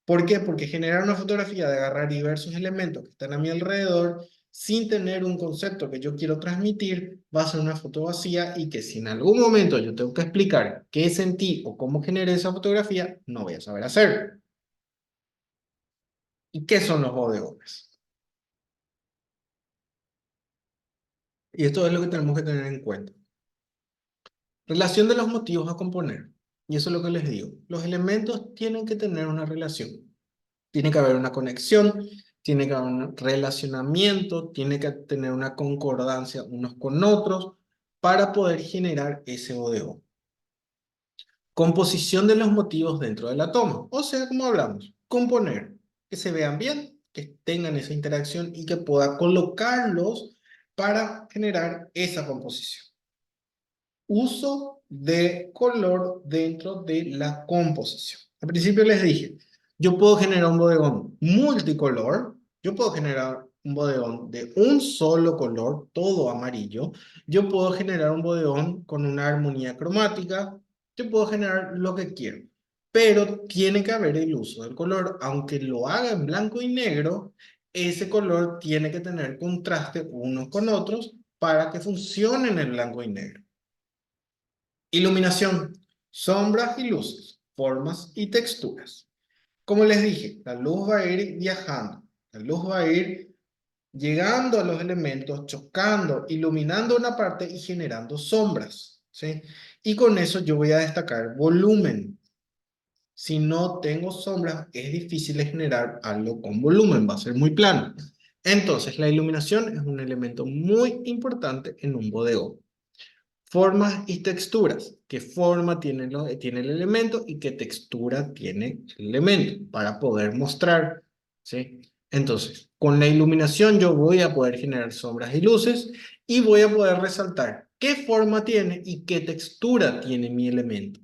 ¿Por qué? Porque generar una fotografía de agarrar diversos elementos que están a mi alrededor sin tener un concepto que yo quiero transmitir va a ser una foto vacía, y que si en algún momento yo tengo que explicar qué sentí o cómo generé esa fotografía, no voy a saber hacer. ¿Y qué son los bodegones? Y esto es lo que tenemos que tener en cuenta. Relación de los motivos a componer. Y eso es lo que les digo. Los elementos tienen que tener una relación. Tiene que haber una conexión, tiene que haber un relacionamiento, tiene que tener una concordancia unos con otros para poder generar ese bodegón. Composición de los motivos dentro de la toma. O sea, como hablamos, componer, que se vean bien, que tengan esa interacción y que pueda colocarlos para generar esa composición. Uso de color dentro de la composición. Al principio les dije, yo puedo generar un bodegón multicolor, yo puedo generar un bodegón de un solo color, todo amarillo, yo puedo generar un bodegón con una armonía cromática, yo puedo generar lo que quiero, pero tiene que haber el uso del color, aunque lo haga en blanco y negro, ese color tiene que tener contraste unos con otros para que funcione en el blanco y negro. Iluminación, sombras y luces, formas y texturas. Como les dije, la luz va a ir viajando, la luz va a ir llegando a los elementos, chocando, iluminando una parte y generando sombras, ¿sí? Y con eso yo voy a destacar volumen. Si no tengo sombras, es difícil de generar algo con volumen, va a ser muy plano. Entonces, la iluminación es un elemento muy importante en un bodegón. Formas y texturas. ¿Qué forma tiene el elemento y qué textura tiene el elemento para poder mostrar? ¿Sí? Entonces, con la iluminación yo voy a poder generar sombras y luces y voy a poder resaltar qué forma tiene y qué textura tiene mi elemento.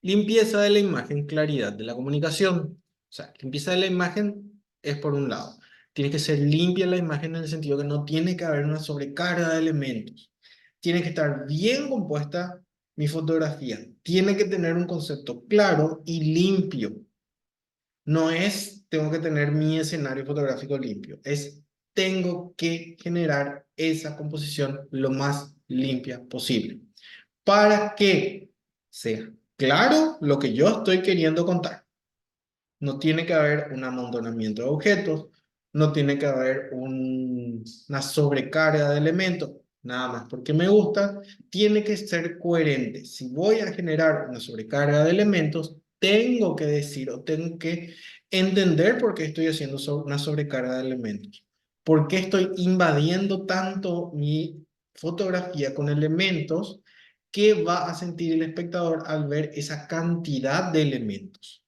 Limpieza de la imagen, claridad de la comunicación. O sea, limpieza de la imagen es por un lado. Tiene que ser limpia la imagen en el sentido que no tiene que haber una sobrecarga de elementos. Tiene que estar bien compuesta mi fotografía. Tiene que tener un concepto claro y limpio. No es tengo que tener mi escenario fotográfico limpio. Es tengo que generar esa composición lo más limpia posible para que sea claro lo que yo estoy queriendo contar. No tiene que haber un amontonamiento de objetos, no tiene que haber una sobrecarga de elementos, nada más porque me gusta, tiene que ser coherente. Si voy a generar una sobrecarga de elementos, tengo que decir o tengo que entender por qué estoy haciendo una sobrecarga de elementos. ¿Por qué estoy invadiendo tanto mi fotografía con elementos que va a sentir el espectador al ver esa cantidad de elementos?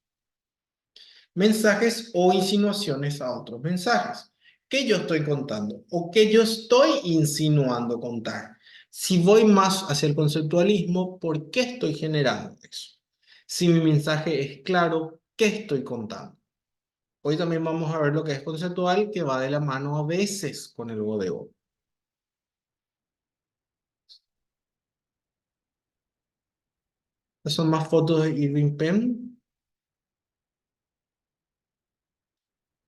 Mensajes o insinuaciones a otros mensajes. ¿Qué yo estoy contando o qué yo estoy insinuando contar? Si voy más hacia el conceptualismo, ¿por qué estoy generando eso? Si mi mensaje es claro, ¿qué estoy contando? Hoy también vamos a ver lo que es conceptual, que va de la mano a veces con el bodegón. Estas son más fotos de Irving Penn.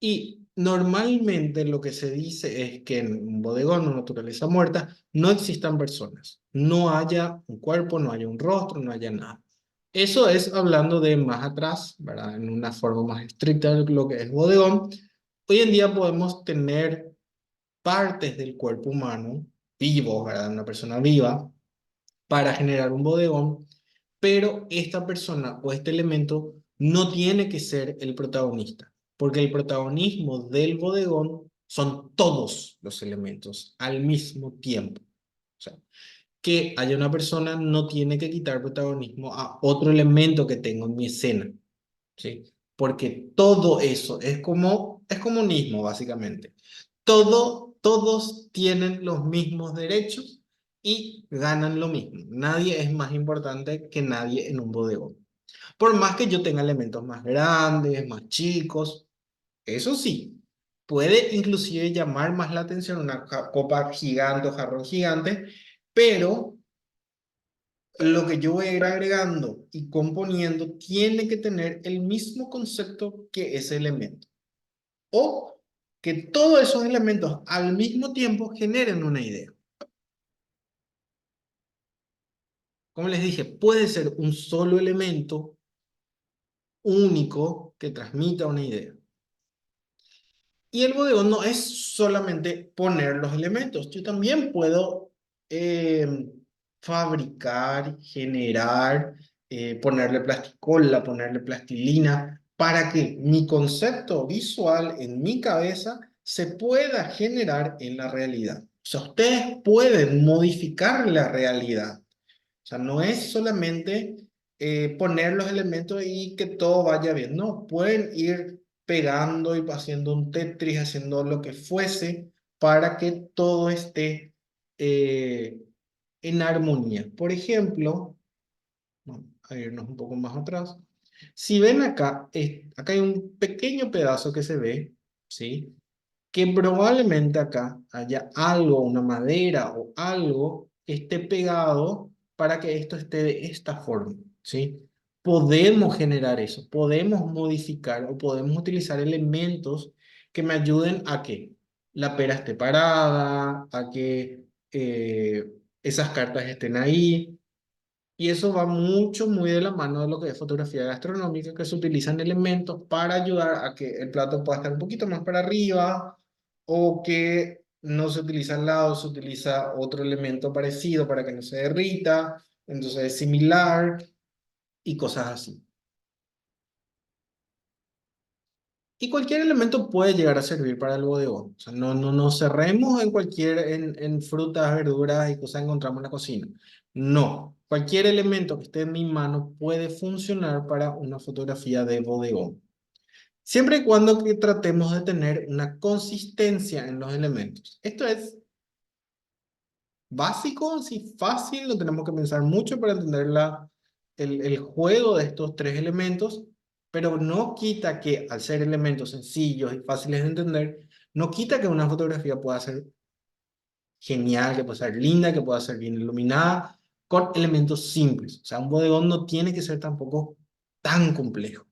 Y normalmente lo que se dice es que en un bodegón o naturaleza muerta no existan personas, no haya un cuerpo, no haya un rostro, no haya nada. Eso es hablando de más atrás, ¿verdad? En una forma más estricta de lo que es bodegón. Hoy en día podemos tener partes del cuerpo humano vivos, ¿verdad? Una persona viva para generar un bodegón, pero esta persona o este elemento no tiene que ser el protagonista, porque el protagonismo del bodegón son todos los elementos al mismo tiempo. O sea, que haya una persona no tiene que quitar protagonismo a otro elemento que tengo en mi escena, ¿sí? Porque todo eso es comunismo, básicamente. Todos tienen los mismos derechos y ganan lo mismo. Nadie es más importante que nadie en un bodegón. Por más que yo tenga elementos más grandes, más chicos, eso sí, puede inclusive llamar más la atención una copa gigante o jarrón gigante, pero lo que yo voy a ir agregando y componiendo tiene que tener el mismo concepto que ese elemento. O que todos esos elementos al mismo tiempo generen una idea. Como les dije, puede ser un solo elemento único que transmita una idea. Y el bodegón no es solamente poner los elementos. Yo también puedo fabricar, generar, ponerle plasticola, ponerle plastilina, para que mi concepto visual en mi cabeza se pueda generar en la realidad. O sea, ustedes pueden modificar la realidad. O sea, no es solamente poner los elementos y que todo vaya bien. No, pueden ir pegando y haciendo un Tetris, haciendo lo que fuese para que todo esté eh, en armonía. Por ejemplo, vamos a irnos un poco más atrás. Si ven acá, acá hay un pequeño pedazo que se ve, ¿sí? Que probablemente acá haya algo, una madera o algo que esté pegado para que esto esté de esta forma, ¿sí? Podemos generar eso, podemos modificar o podemos utilizar elementos que me ayuden a que la pera esté parada, a que esas cartas estén ahí. Y eso va mucho, muy de la mano de lo que es fotografía gastronómica, que se utilizan elementos para ayudar a que el plato pueda estar un poquito más para arriba o que no se utiliza al lado, se utiliza otro elemento parecido para que no se derrita, entonces es similar y cosas así. Y cualquier elemento puede llegar a servir para el bodegón. O sea, no nos cerremos en en frutas, verduras y cosas que encontramos en la cocina. No, cualquier elemento que esté en mi mano puede funcionar para una fotografía de bodegón. Siempre y cuando que tratemos de tener una consistencia en los elementos. Esto es básico, sí, fácil, no tenemos que pensar mucho para entender el juego de estos tres elementos, pero no quita que al ser elementos sencillos y fáciles de entender, no quita que una fotografía pueda ser genial, que pueda ser linda, que pueda ser bien iluminada, con elementos simples. O sea, un bodegón no tiene que ser tampoco tan complejo.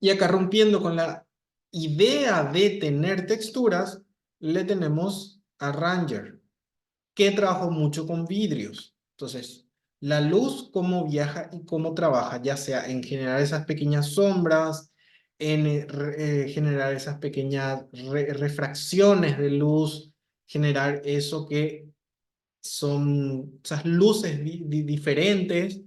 Y acá rompiendo con la idea de tener texturas, le tenemos a Ranger, que trabajó mucho con vidrios. Entonces, la luz, cómo viaja y cómo trabaja, ya sea en generar esas pequeñas sombras, en generar esas pequeñas refracciones de luz, generar eso que son esas luces diferentes.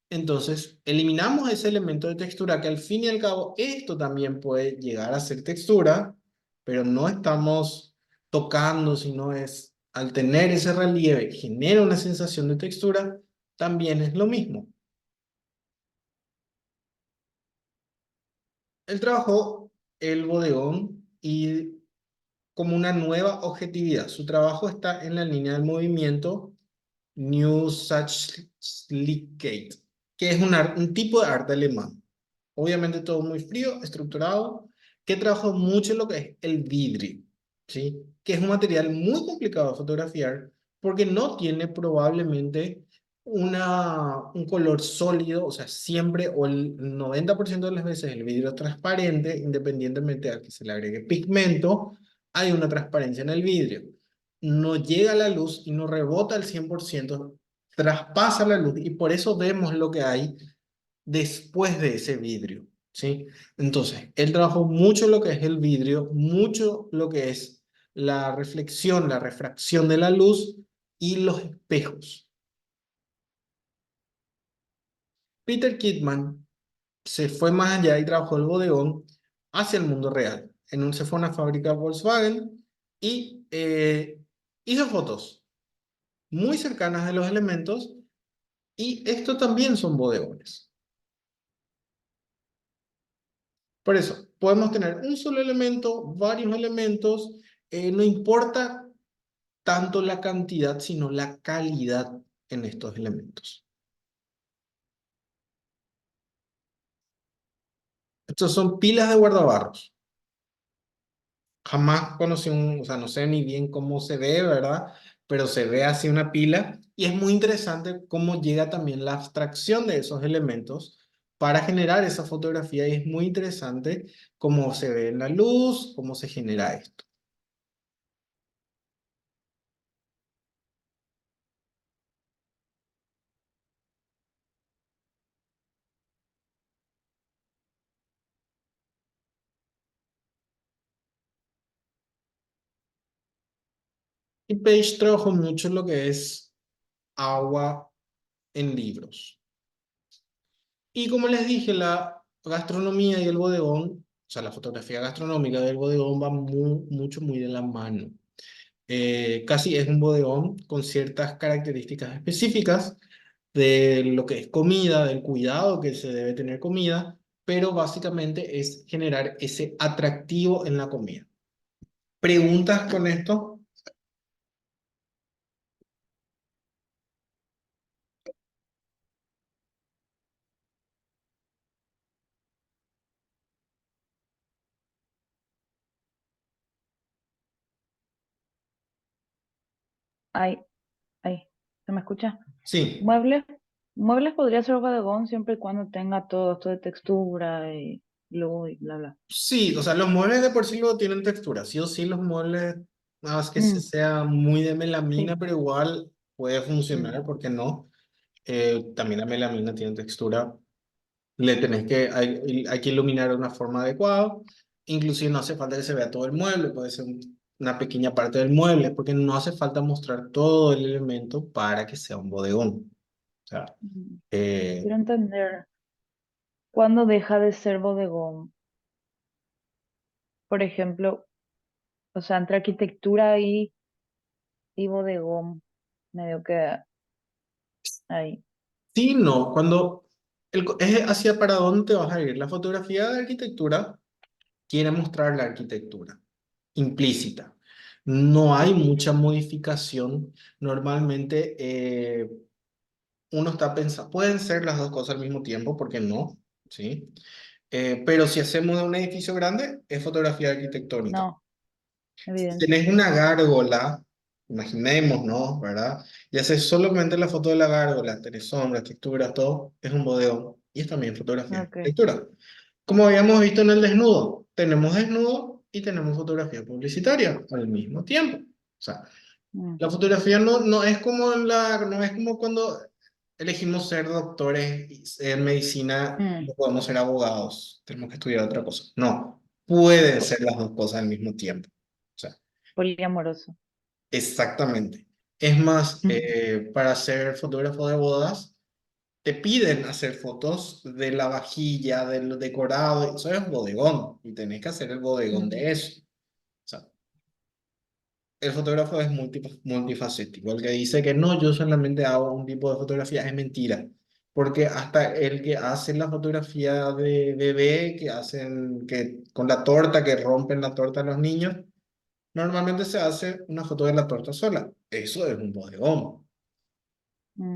Entonces, eliminamos ese elemento de textura que al fin y al cabo esto también puede llegar a ser textura, pero no estamos tocando, sino es al tener ese relieve, genera una sensación de textura, también es lo mismo. Él trabajó el bodegón y como una nueva objetividad. Su trabajo está en la línea del movimiento New Sachlichkeit, que es un tipo de arte alemán. Obviamente todo muy frío, estructurado, que trabajó mucho en lo que es el vidrio, ¿sí? Que es un material muy complicado de fotografiar porque no tiene probablemente un color sólido, o sea, siempre o el 90% de las veces el vidrio es transparente, independientemente de que se le agregue pigmento, hay una transparencia en el vidrio. No llega la luz y no rebota al 100%, traspasa la luz y por eso vemos lo que hay después de ese vidrio, ¿sí? Entonces, él trabajó mucho lo que es el vidrio, mucho lo que es la reflexión, la refracción de la luz y los espejos. Peter Kidman se fue más allá y trabajó el bodegón hacia el mundo real. Se fue a una fábrica Volkswagen y hizo fotos muy cercanas de los elementos y esto también son bodegones. Por eso, podemos tener un solo elemento, varios elementos, no importa tanto la cantidad, sino la calidad en estos elementos. Estos son pilas de guardabarros. Jamás conocí o sea, no sé ni bien cómo se ve, ¿verdad? Pero se ve así una pila y es muy interesante cómo llega también la abstracción de esos elementos para generar esa fotografía y es muy interesante cómo se ve en la luz, cómo se genera esto. Y Page trabajó mucho en lo que es agua en libros. Y como les dije, la gastronomía y el bodegón, o sea, la fotografía gastronómica del bodegón va mucho, muy de la mano. Casi es un bodegón con ciertas características específicas. de lo que es comida, del cuidado que se debe tener comida, pero básicamente es generar ese atractivo en la comida. ¿Preguntas con esto? Ay, ay, ¿se me escucha? Sí. Muebles, muebles podría ser bodegón siempre y cuando tenga todo esto de textura y luz y bla, bla. Sí, o sea, los muebles de por sí luego tienen textura. Sí o sí, los muebles, nada más que Mm, sea muy de melamina, sí. pero igual puede Mm, funcionar, ¿por qué no? También la melamina tiene textura. Le tenés que, hay que iluminar de una forma adecuada. Inclusive no hace falta que se vea todo el mueble, puede ser una pequeña parte del mueble, porque no hace falta mostrar todo el elemento para que sea un bodegón. O sea, mm. eh, Quiero entender cuándo deja de ser bodegón. Por ejemplo, o sea, entre arquitectura y bodegón, medio que ahí. sí, no, cuando es hacia para dónde te vas a ir. La fotografía de arquitectura quiere mostrar la arquitectura implícita. No hay mucha modificación. Normalmente uno está pensando, pueden ser las dos cosas al mismo tiempo, ¿por qué no? ¿Sí? Pero si hacemos de un edificio grande, es fotografía arquitectónica. No, Si evidente. tenés una gárgola, imaginemos, ¿no? ¿Verdad? Y haces solamente la foto de la gárgola, tenés sombras, texturas, todo, es un bodegón. Y es también fotografía de Ok. arquitectura. Como habíamos visto en el desnudo, tenemos desnudo y tenemos fotografía publicitaria al mismo tiempo. O sea, Mm, la fotografía no es como no es como cuando elegimos ser doctores en medicina, mm. no podemos ser abogados, tenemos que estudiar otra cosa. No, pueden ser las dos cosas al mismo tiempo. O sea, Poliamoroso. exactamente. Es más, Mm, para ser fotógrafo de bodas, te piden hacer fotos de la vajilla, del decorado, eso es bodegón, y tenés que hacer el bodegón mm, de eso. O sea, el fotógrafo es multifacético. El que dice que no, yo solamente hago un tipo de fotografía es mentira. Porque hasta el que hace la fotografía de bebé, que hacen que con la torta, que rompen la torta a los niños, normalmente se hace una foto de la torta sola. Eso es un bodegón.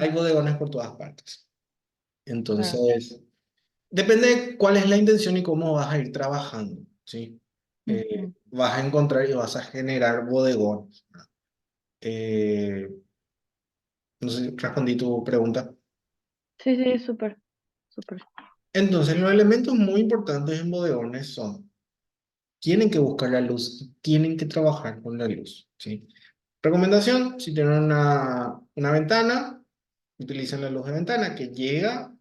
Hay mm, bodegones por todas partes. claro. Entonces, depende de cuál es la intención y cómo vas a ir trabajando, ¿sí? Ujú. Vas a encontrar y vas a generar bodegones. Eh, no sé si respondí tu pregunta. Sí, sí, súper, súper. Entonces, los elementos muy importantes en bodegones son, tienen que buscar la luz y tienen que trabajar con la luz, ¿sí? Recomendación, si tienen una ventana, utilicen la luz de ventana que llega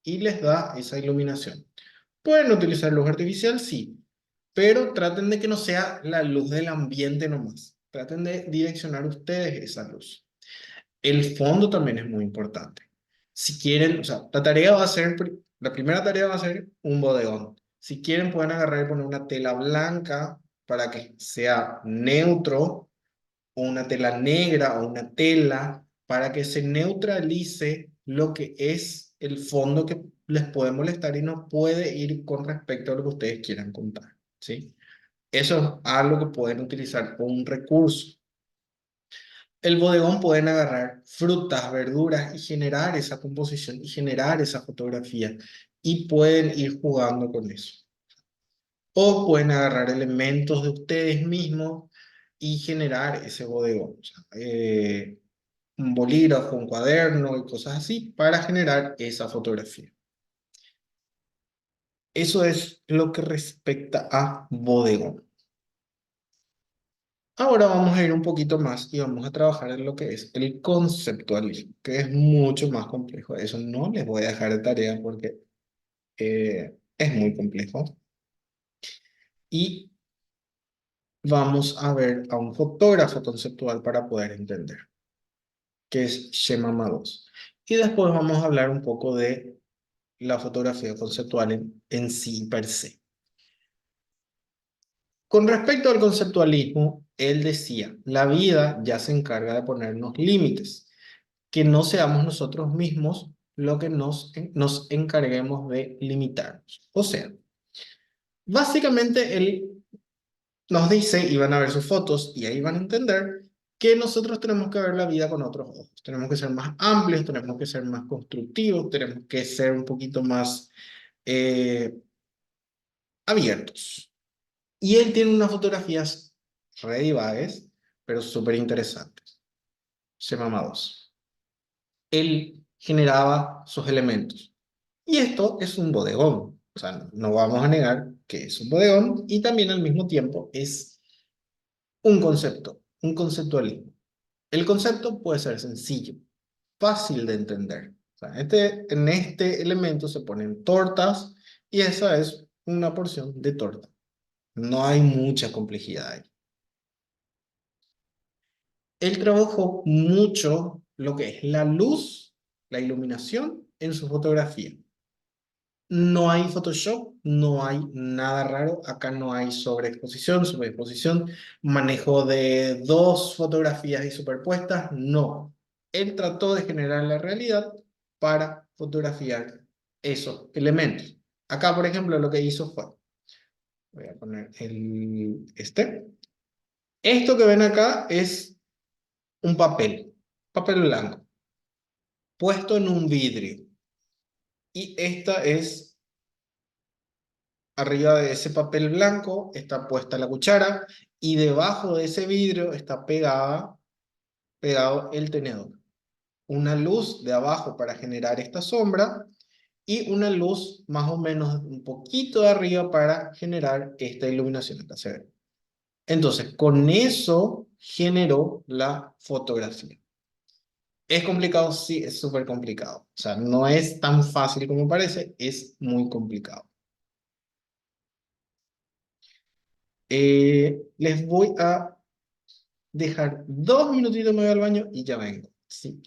y les da esa iluminación. Pueden utilizar luz artificial, sí, pero traten de que no sea la luz del ambiente nomás. Traten de direccionar ustedes esa luz. El fondo también es muy importante. Si quieren, o sea, la tarea va a ser, la primera tarea va a ser un bodegón. Si quieren, pueden agarrar y poner una tela blanca para que sea neutro, o una tela negra o una tela para que se neutralice lo que es el fondo que les puede molestar y no puede ir con respecto a lo que ustedes quieran contar, ¿sí? Eso es algo que pueden utilizar como un recurso. El bodegón pueden agarrar frutas, verduras y generar esa composición y generar esa fotografía y pueden ir jugando con eso. O pueden agarrar elementos de ustedes mismos y generar ese bodegón. O sea, un bolígrafo, un cuaderno y cosas así para generar esa fotografía. Eso es lo que respecta a bodegón. Ahora vamos a ir un poquito más y vamos a trabajar en lo que es el conceptualismo, que es mucho más complejo. Eso no les voy a dejar de tarea porque es muy complejo. Y vamos a ver a un fotógrafo conceptual para poder entender, que es Shema Mados. Y después vamos a hablar un poco de la fotografía conceptual en sí per se. Con respecto al conceptualismo, él decía, la vida ya se encarga de ponernos límites. que no seamos nosotros mismos lo que nos encarguemos de limitarnos. O sea, básicamente él nos dice, y van a ver sus fotos, y ahí van a entender que nosotros tenemos que ver la vida con otros ojos. Tenemos que ser más amplios, tenemos que ser más constructivos, tenemos que ser un poquito más eh, abiertos. Y él tiene unas fotografías re divagues, pero súper interesantes. Se llama dos. Él generaba sus elementos. Y esto es un bodegón. O sea, no vamos a negar que es un bodegón y también al mismo tiempo es un concepto, un conceptualismo. El concepto puede ser sencillo, fácil de entender. O sea, en este elemento se ponen tortas y esa es una porción de torta. No hay mucha complejidad ahí. Él trabajó mucho lo que es la luz, la iluminación en su fotografía. No hay Photoshop, no hay nada raro, acá no hay sobreexposición, sobreexposición, manejo de dos fotografías y superpuestas, no. Él trató de generar la realidad para fotografiar esos elementos. Acá, por ejemplo, lo que hizo fue, voy a poner este. Esto que ven acá es un papel blanco, puesto en un vidrio. Y esta es, arriba de ese papel blanco, está puesta la cuchara y debajo de ese vidrio está pegado el tenedor. Una luz de abajo para generar esta sombra y una luz más o menos un poquito de arriba para generar esta iluminación. Acá se ve. Entonces, con eso generó la fotografía. ¿Es complicado? Sí, es súper complicado. O sea, no es tan fácil como parece, es muy complicado. Les voy a dejar 2 minutitos, me voy al baño y ya vengo. Sí,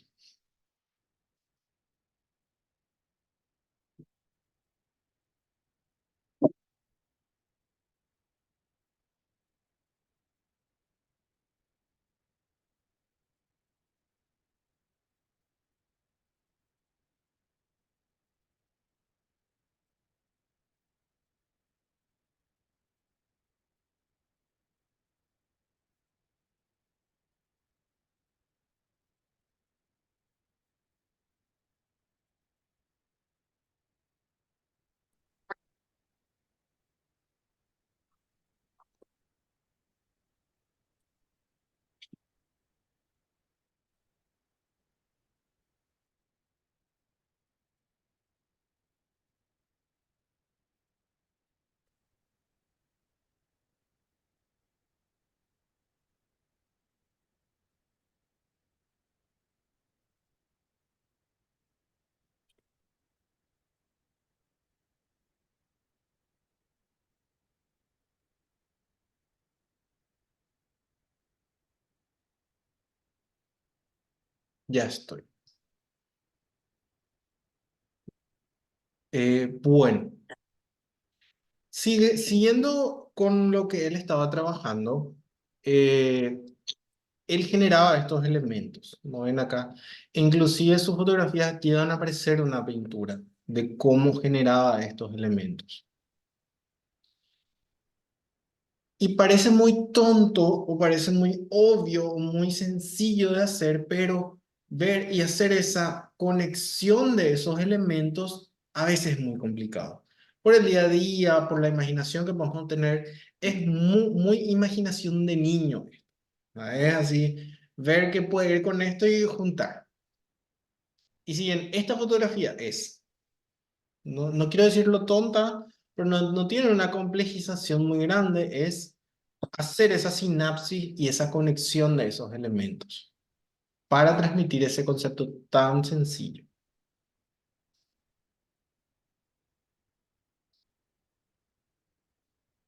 ya estoy. Bueno, siguiendo con lo que él estaba trabajando, eh, él generaba estos elementos, como ven acá. Inclusive sus fotografías llegan a aparecer una pintura de cómo generaba estos elementos. Y parece muy tonto o parece muy obvio o muy sencillo de hacer, pero ver y hacer esa conexión de esos elementos a veces es muy complicado. Por el día a día, por la imaginación que podemos tener, es muy, muy imaginación de niño. ¿No? Es así, ver qué puede ir con esto y juntar. Y si bien esta fotografía es, no quiero decirlo tonta, pero no tiene una complejización muy grande, es hacer esa sinapsis y esa conexión de esos elementos para transmitir ese concepto tan sencillo.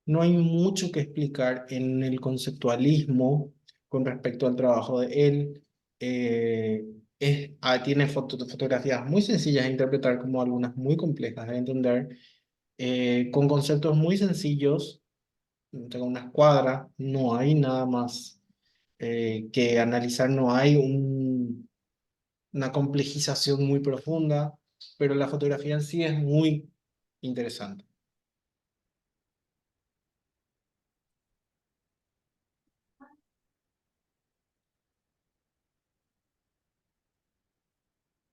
No hay mucho que explicar en el conceptualismo con respecto al trabajo de él. Tiene fotografías muy sencillas de interpretar como algunas muy complejas de entender, con conceptos muy sencillos. Tengo una escuadra, no hay nada más que analizar, no hay una complejización muy profunda, pero la fotografía en sí es muy interesante.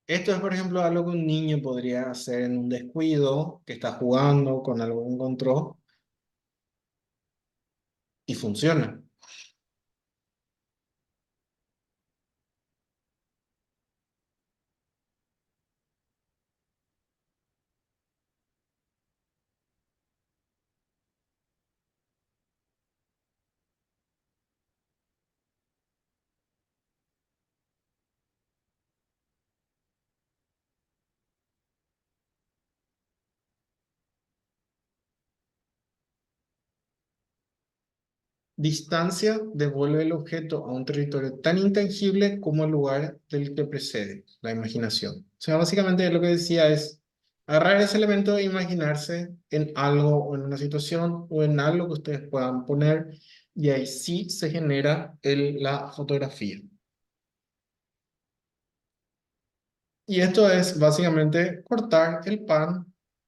Esto es, por ejemplo, algo que un niño podría hacer en un descuido, que está jugando con algo que encontró y funciona. Distancia devuelve el objeto a un territorio tan intangible como el lugar del que precede, la imaginación. O sea, básicamente lo que decía es agarrar ese elemento e imaginarse en algo o en una situación o en algo que ustedes puedan poner y ahí sí se genera la fotografía. Y esto es básicamente cortar el pan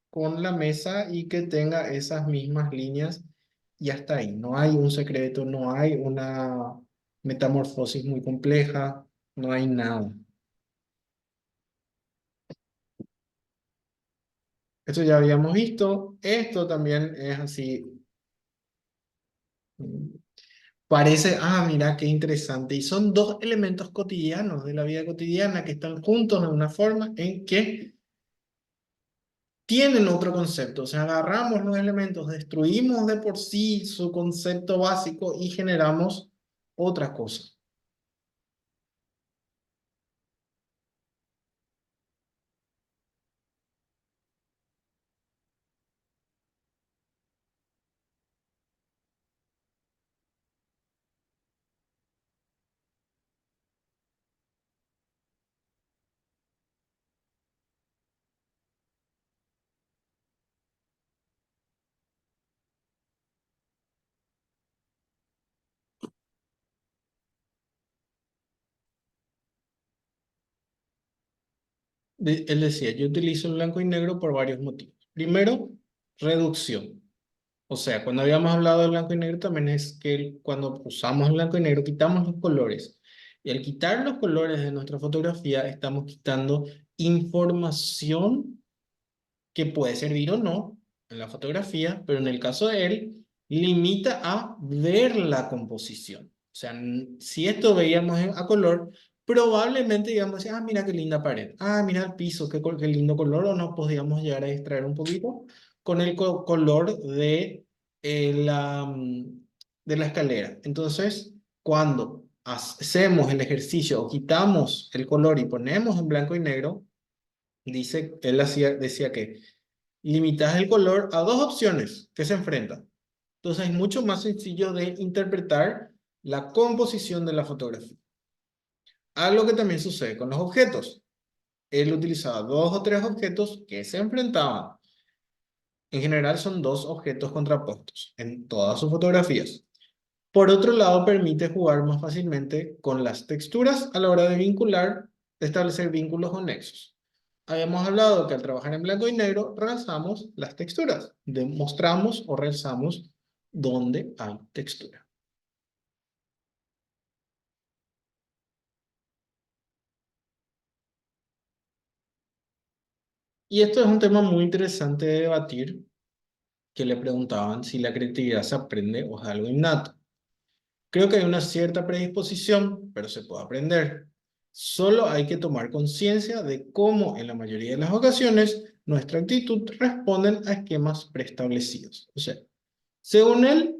con la mesa y que tenga esas mismas líneas y hasta ahí. No hay un secreto, no hay una metamorfosis muy compleja, no hay nada. Esto ya habíamos visto. Esto también es así. mm, Parece, mira qué interesante. Y son dos elementos cotidianos de la vida cotidiana que están juntos de una forma en que tienen otro concepto. O sea, agarramos los elementos, destruimos de por sí su concepto básico y generamos otra cosa. Él decía, yo utilizo el blanco y negro por varios motivos. Primero, reducción. O sea, cuando habíamos hablado de blanco y negro, también es que cuando usamos blanco y negro, quitamos los colores. Y al quitar los colores de nuestra fotografía, estamos quitando información que puede servir o no en la fotografía, pero en el caso de él, limita a ver la composición. O sea, si esto veíamos a color, probablemente digamos, mira qué linda pared, mira el piso, qué lindo color, o nos podríamos llegar a distraer un poquito con el color de la escalera. Entonces, cuando hacemos el ejercicio o quitamos el color y ponemos en blanco y negro, decía que limitas el color a dos opciones que se enfrentan. Entonces es mucho más sencillo de interpretar la composición de la fotografía. Algo que también sucede con los objetos. Él utilizaba dos o tres objetos que se enfrentaban. En general son dos objetos contrapuestos en todas sus fotografías. Por otro lado, permite jugar más fácilmente con las texturas a la hora de vincular, de establecer vínculos o nexos. Habíamos hablado que al trabajar en blanco y negro, realzamos las texturas, demostramos o realzamos dónde hay textura. Y esto es un tema muy interesante de debatir, que le preguntaban si la creatividad se aprende o es algo innato. Creo que hay una cierta predisposición, pero se puede aprender. Solo hay que tomar conciencia de cómo en la mayoría de las ocasiones nuestra actitud responden a esquemas preestablecidos. O sea, según él,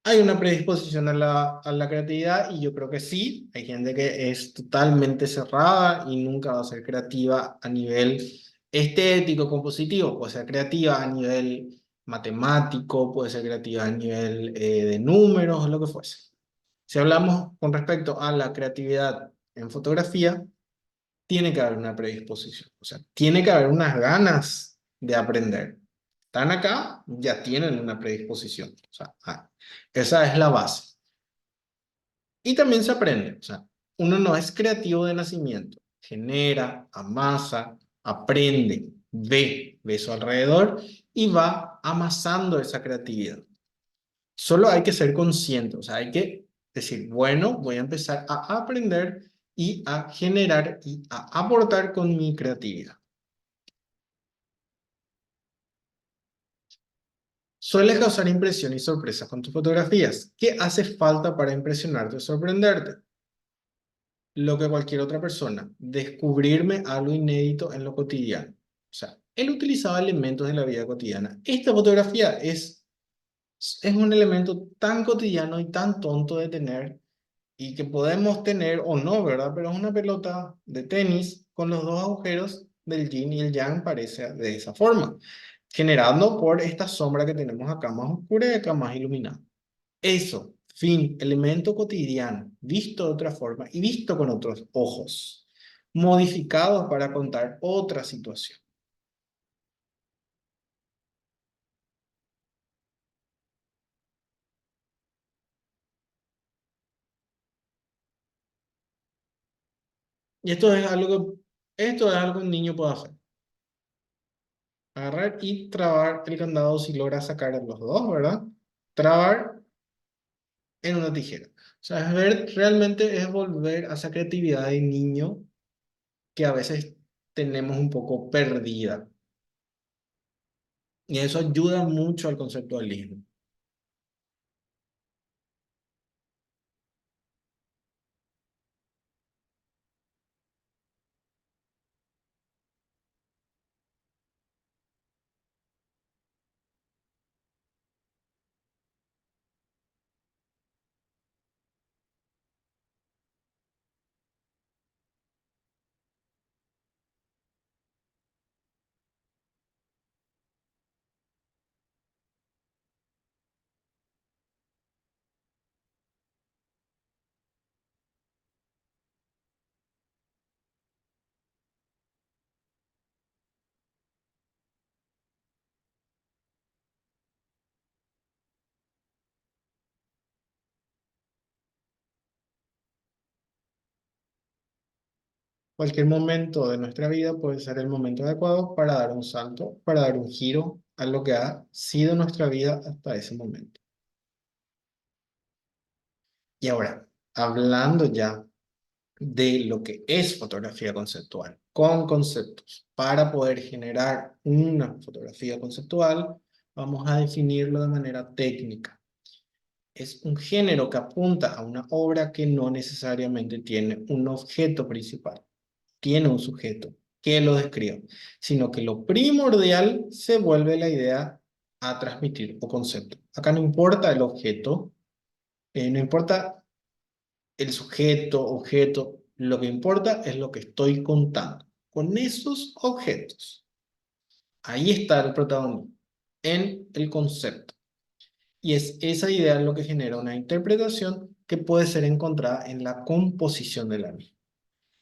hay una predisposición a la creatividad y yo creo que sí. Hay gente que es totalmente cerrada y nunca va a ser creativa a nivel estético, compositivo. Puede ser creativa a nivel matemático, puede ser creativa a nivel de números, lo que fuese. Si hablamos con respecto a la creatividad en fotografía, tiene que haber una predisposición. O sea, tiene que haber unas ganas de aprender. Están acá, ya tienen una predisposición. O sea, esa es la base. Y también se aprende. O sea, uno no es creativo de nacimiento. Genera, amasa, aprende, ve su alrededor y va amasando esa creatividad. Solo hay que ser consciente, o sea, hay que decir, bueno, voy a empezar a aprender y a generar y a aportar con mi creatividad. Sueles causar impresión y sorpresa con tus fotografías. ¿Qué hace falta para impresionarte o sorprenderte? Lo que cualquier otra persona, descubrirme algo inédito en lo cotidiano. O sea, él utilizaba elementos de la vida cotidiana. Esta fotografía es un elemento tan cotidiano y tan tonto de tener y que podemos tener o no, ¿verdad? Pero es una pelota de tenis con los dos agujeros del yin y el yang, parece de esa forma, generando por esta sombra que tenemos acá más oscura y acá más iluminada. Eso, fin, elemento cotidiano, visto de otra forma y visto con otros ojos, modificados para contar otra situación. Y esto es algo que un niño puede hacer. Agarrar y trabar el candado si logra sacar los dos, ¿verdad? Trabar en una tijera. O sea, realmente es volver a esa creatividad de niño que a veces tenemos un poco perdida. Y eso ayuda mucho al conceptualismo. Cualquier momento de nuestra vida puede ser el momento adecuado para dar un salto, para dar un giro a lo que ha sido nuestra vida hasta ese momento. Y ahora, hablando ya de lo que es fotografía conceptual, con conceptos, para poder generar una fotografía conceptual, vamos a definirlo de manera técnica. Es un género que apunta a una obra que no necesariamente tiene un objeto principal, tiene un sujeto que lo describe, sino que lo primordial se vuelve la idea a transmitir o concepto. Acá no importa el objeto, no importa el sujeto, objeto, lo que importa es lo que estoy contando. Con esos objetos, ahí está el protagonismo, en el concepto. Y es esa idea lo que genera una interpretación que puede ser encontrada en la composición de la misma.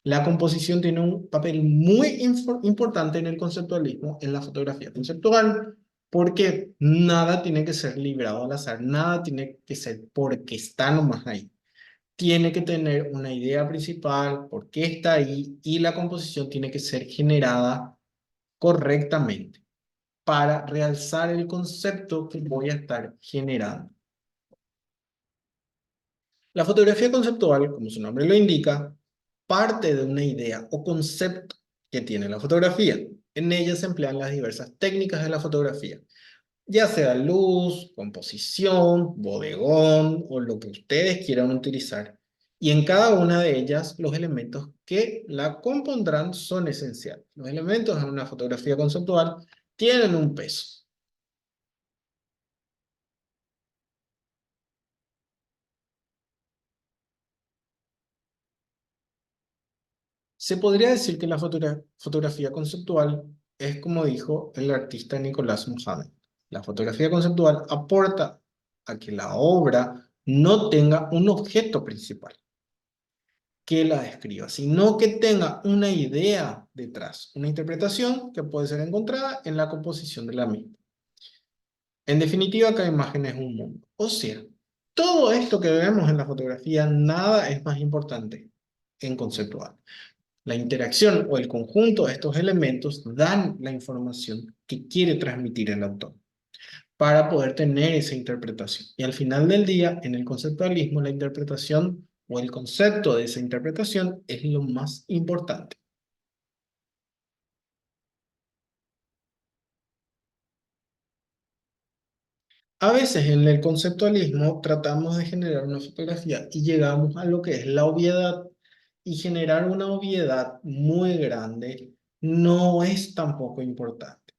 La composición tiene un papel muy importante en el conceptualismo, en la fotografía conceptual, porque nada tiene que ser librado al azar, nada tiene que ser porque está nomás ahí. Tiene que tener una idea principal, por qué está ahí, y la composición tiene que ser generada correctamente para realzar el concepto que voy a estar generando. La fotografía conceptual, como su nombre lo indica, parte de una idea o concepto que tiene la fotografía. En ella se emplean las diversas técnicas de la fotografía, ya sea luz, composición, bodegón o lo que ustedes quieran utilizar. Y en cada una de ellas, los elementos que la compondrán son esenciales. Los elementos en una fotografía conceptual tienen un peso. Se podría decir que la fotografía conceptual es como dijo el artista Nicolás Mohamed. La fotografía conceptual aporta a que la obra no tenga un objeto principal que la describa, sino que tenga una idea detrás, una interpretación que puede ser encontrada en la composición de la misma. En definitiva, cada imagen es un mundo. O sea, todo esto que vemos en la fotografía, nada es más importante en conceptual. La interacción o el conjunto de estos elementos dan la información que quiere transmitir el autor para poder tener esa interpretación. Y al final del día, en el conceptualismo, la interpretación o el concepto de esa interpretación es lo más importante. A veces en el conceptualismo tratamos de generar una fotografía y llegamos a lo que es la obviedad, y generar una obviedad muy grande no es tampoco importante.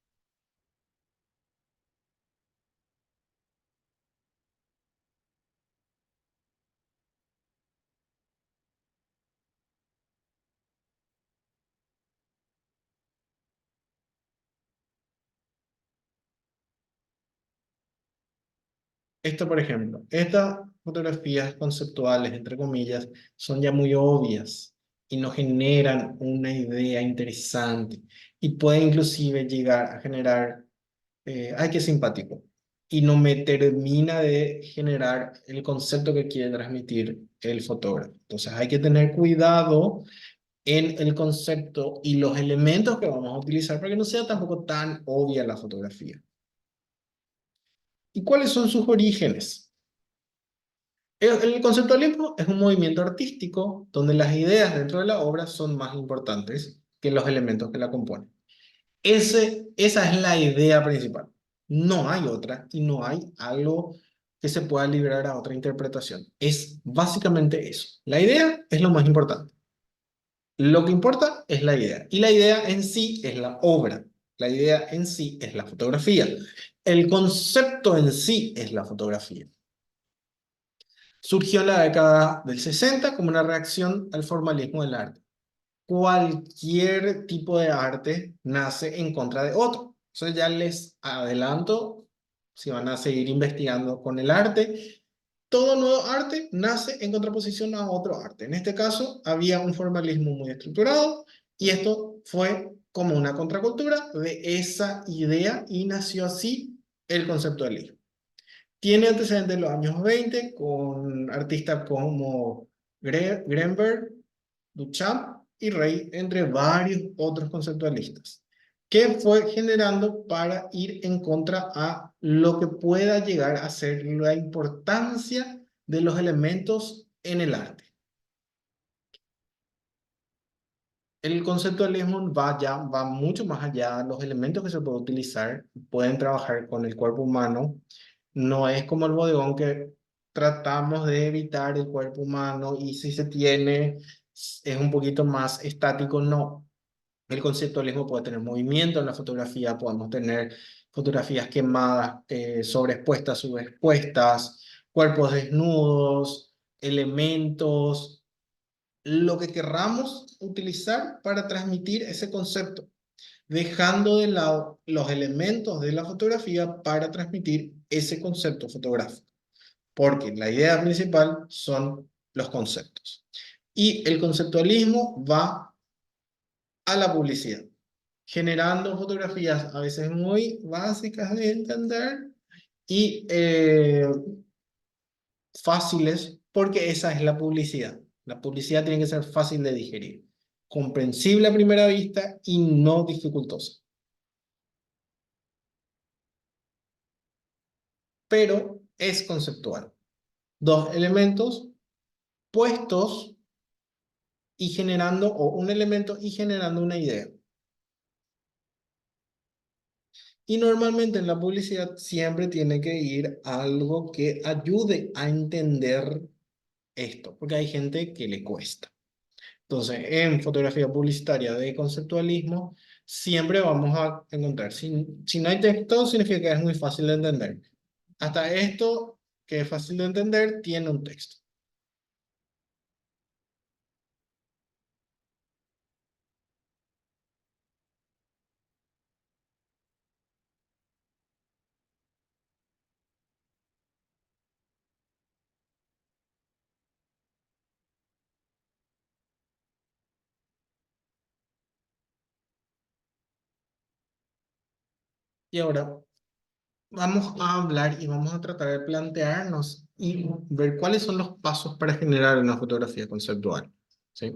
Esto, por ejemplo, estas fotografías conceptuales, entre comillas, son ya muy obvias y no generan una idea interesante, y puede inclusive llegar a generar, ay, qué simpático, y no me termina de generar el concepto que quiere transmitir el fotógrafo. Entonces hay que tener cuidado en el concepto y los elementos que vamos a utilizar para que no sea tampoco tan obvia la fotografía. ¿Y cuáles son sus orígenes? El conceptualismo es un movimiento artístico donde las ideas dentro de la obra son más importantes que los elementos que la componen. Esa es la idea principal. No hay otra y no hay algo que se pueda liberar a otra interpretación. Es básicamente eso. La idea es lo más importante. Lo que importa es la idea. Y la idea en sí es la obra. La idea en sí es la fotografía. El concepto en sí es la fotografía. Surgió en la década del 60 como una reacción al formalismo del arte. Cualquier tipo de arte nace en contra de otro. Eso ya les adelanto, si van a seguir investigando con el arte, todo nuevo arte nace en contraposición a otro arte. En este caso, había un formalismo muy estructurado y esto fue como una contracultura de esa idea y nació así el conceptualismo. Tiene antecedentes en los años 20 con artistas como Greenberg, Duchamp y Rey, entre varios otros conceptualistas, que fue generando para ir en contra a lo que pueda llegar a ser la importancia de los elementos en el arte. El conceptualismo va mucho más allá. Los elementos que se pueden utilizar pueden trabajar con el cuerpo humano. No es como el bodegón que tratamos de evitar el cuerpo humano y si se tiene es un poquito más estático. No. El conceptualismo puede tener movimiento en la fotografía, podemos tener fotografías quemadas, sobreexpuestas, subexpuestas, cuerpos desnudos, elementos, lo que querramos utilizar para transmitir ese concepto, dejando de lado los elementos de la fotografía para transmitir ese concepto fotográfico, porque la idea principal son los conceptos. Y el conceptualismo va a la publicidad, generando fotografías a veces muy básicas de entender y fáciles, porque esa es la publicidad. La publicidad tiene que ser fácil de digerir, comprensible a primera vista y no dificultosa. Pero es conceptual. Dos elementos puestos y generando, o un elemento y generando una idea. Y normalmente en la publicidad siempre tiene que ir algo que ayude a entender esto, porque hay gente que le cuesta. Entonces, en fotografía publicitaria de conceptualismo, siempre vamos a encontrar, si no hay texto, significa que es muy fácil de entender. Hasta esto, que es fácil de entender, tiene un texto. Y ahora vamos a hablar y vamos a tratar de plantearnos y ver cuáles son los pasos para generar una fotografía conceptual. ¿sí?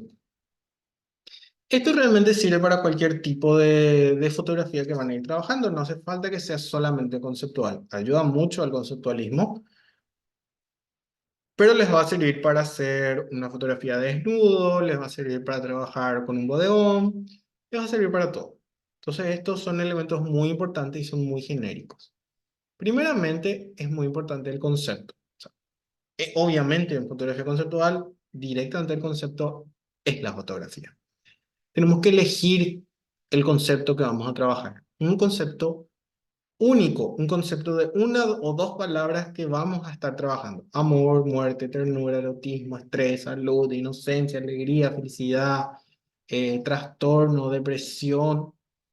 Esto realmente sirve para cualquier tipo de fotografía que van a ir trabajando. No hace falta que sea solamente conceptual. Ayuda mucho al conceptualismo, pero les va a servir para hacer una fotografía de desnudo, les va a servir para trabajar con un bodegón, les va a servir para todo. Entonces, estos son elementos muy importantes y son muy genéricos. Primeramente, es muy importante el concepto. O sea, obviamente, en fotografía conceptual, directamente el concepto es la fotografía. Tenemos que elegir el concepto que vamos a trabajar. Un concepto único, un concepto de una o dos palabras que vamos a estar trabajando. Amor, muerte, ternura, erotismo, estrés, salud, inocencia, alegría, felicidad, trastorno, depresión.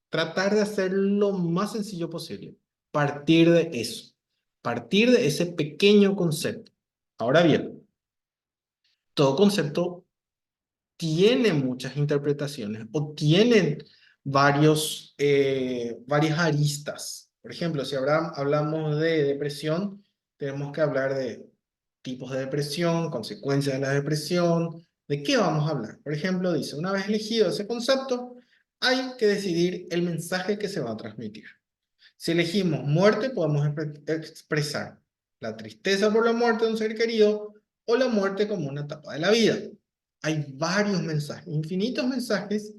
Tratar de hacer lo más sencillo posible. Partir de eso. Partir de ese pequeño concepto. Ahora bien, todo concepto tiene muchas interpretaciones o tienen varias aristas. Por ejemplo, si hablamos de depresión, tenemos que hablar de tipos de depresión, consecuencias de la depresión, de qué vamos a hablar. Por ejemplo, dice, una vez elegido ese concepto, hay que decidir el mensaje que se va a transmitir. Si elegimos muerte, podemos expresar la tristeza por la muerte de un ser querido o la muerte como una etapa de la vida. Hay varios mensajes, infinitos mensajes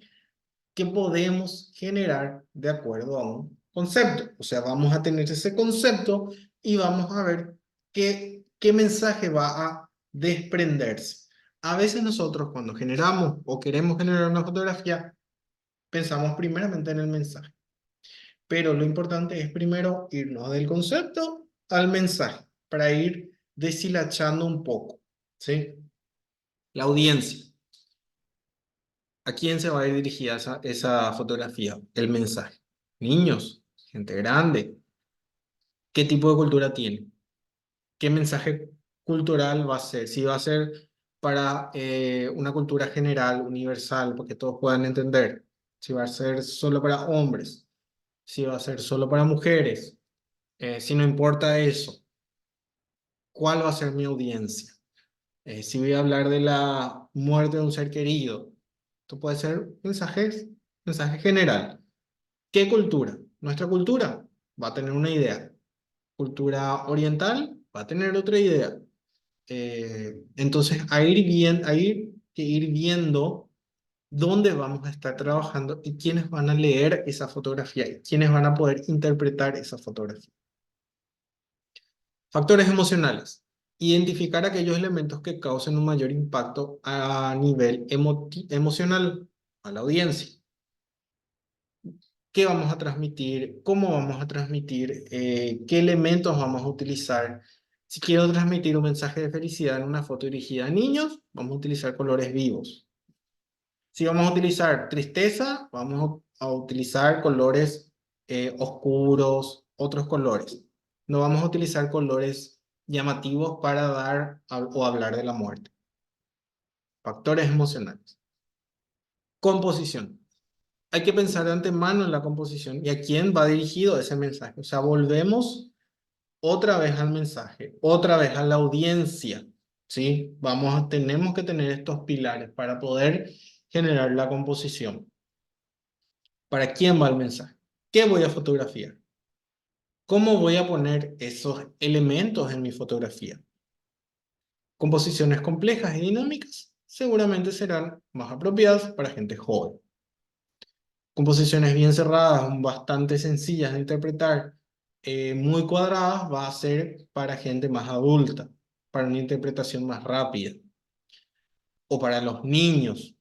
que podemos generar de acuerdo a un concepto. O sea, vamos a tener ese concepto y vamos a ver qué mensaje va a desprenderse. A veces nosotros cuando generamos o queremos generar una fotografía, pensamos primeramente en el mensaje. Pero lo importante es primero irnos del concepto al mensaje para ir deshilachando un poco, ¿sí? La audiencia. ¿A quién se va a ir dirigida esa fotografía? El mensaje. Niños, gente grande. ¿Qué tipo de cultura tiene? ¿Qué mensaje cultural va a ser? Si va a ser para una cultura general, universal, porque todos puedan entender. Si va a ser solo para hombres. Si va a ser solo para mujeres. Si no importa eso, ¿cuál va a ser mi audiencia? Si voy a hablar de la muerte de un ser querido, esto puede ser mensaje general. ¿Qué cultura? Nuestra cultura va a tener una idea. Cultura oriental va a tener otra idea. Entonces, hay que ir viendo dónde vamos a estar trabajando y quiénes van a leer esa fotografía y quiénes van a poder interpretar esa fotografía. Factores emocionales. Identificar aquellos elementos que causen un mayor impacto a nivel emocional a la audiencia. ¿Qué vamos a transmitir? ¿Cómo vamos a transmitir? ¿Qué elementos vamos a utilizar? Si quiero transmitir un mensaje de felicidad en una foto dirigida a niños, vamos a utilizar colores vivos. Si vamos a utilizar tristeza, vamos a utilizar colores oscuros, otros colores. No vamos a utilizar colores llamativos para dar o hablar de la muerte. Factores emocionales. Composición. Hay que pensar de antemano en la composición y a quién va dirigido ese mensaje. O sea, volvemos otra vez al mensaje, otra vez a la audiencia, ¿sí? Tenemos que tener estos pilares para poder generar la composición. ¿Para quién va el mensaje? ¿Qué voy a fotografiar? ¿Cómo voy a poner esos elementos en mi fotografía? Composiciones complejas y dinámicas seguramente serán más apropiadas para gente joven. Composiciones bien cerradas, bastante sencillas de interpretar, muy cuadradas, va a ser para gente más adulta, para una interpretación más rápida. O para los niños,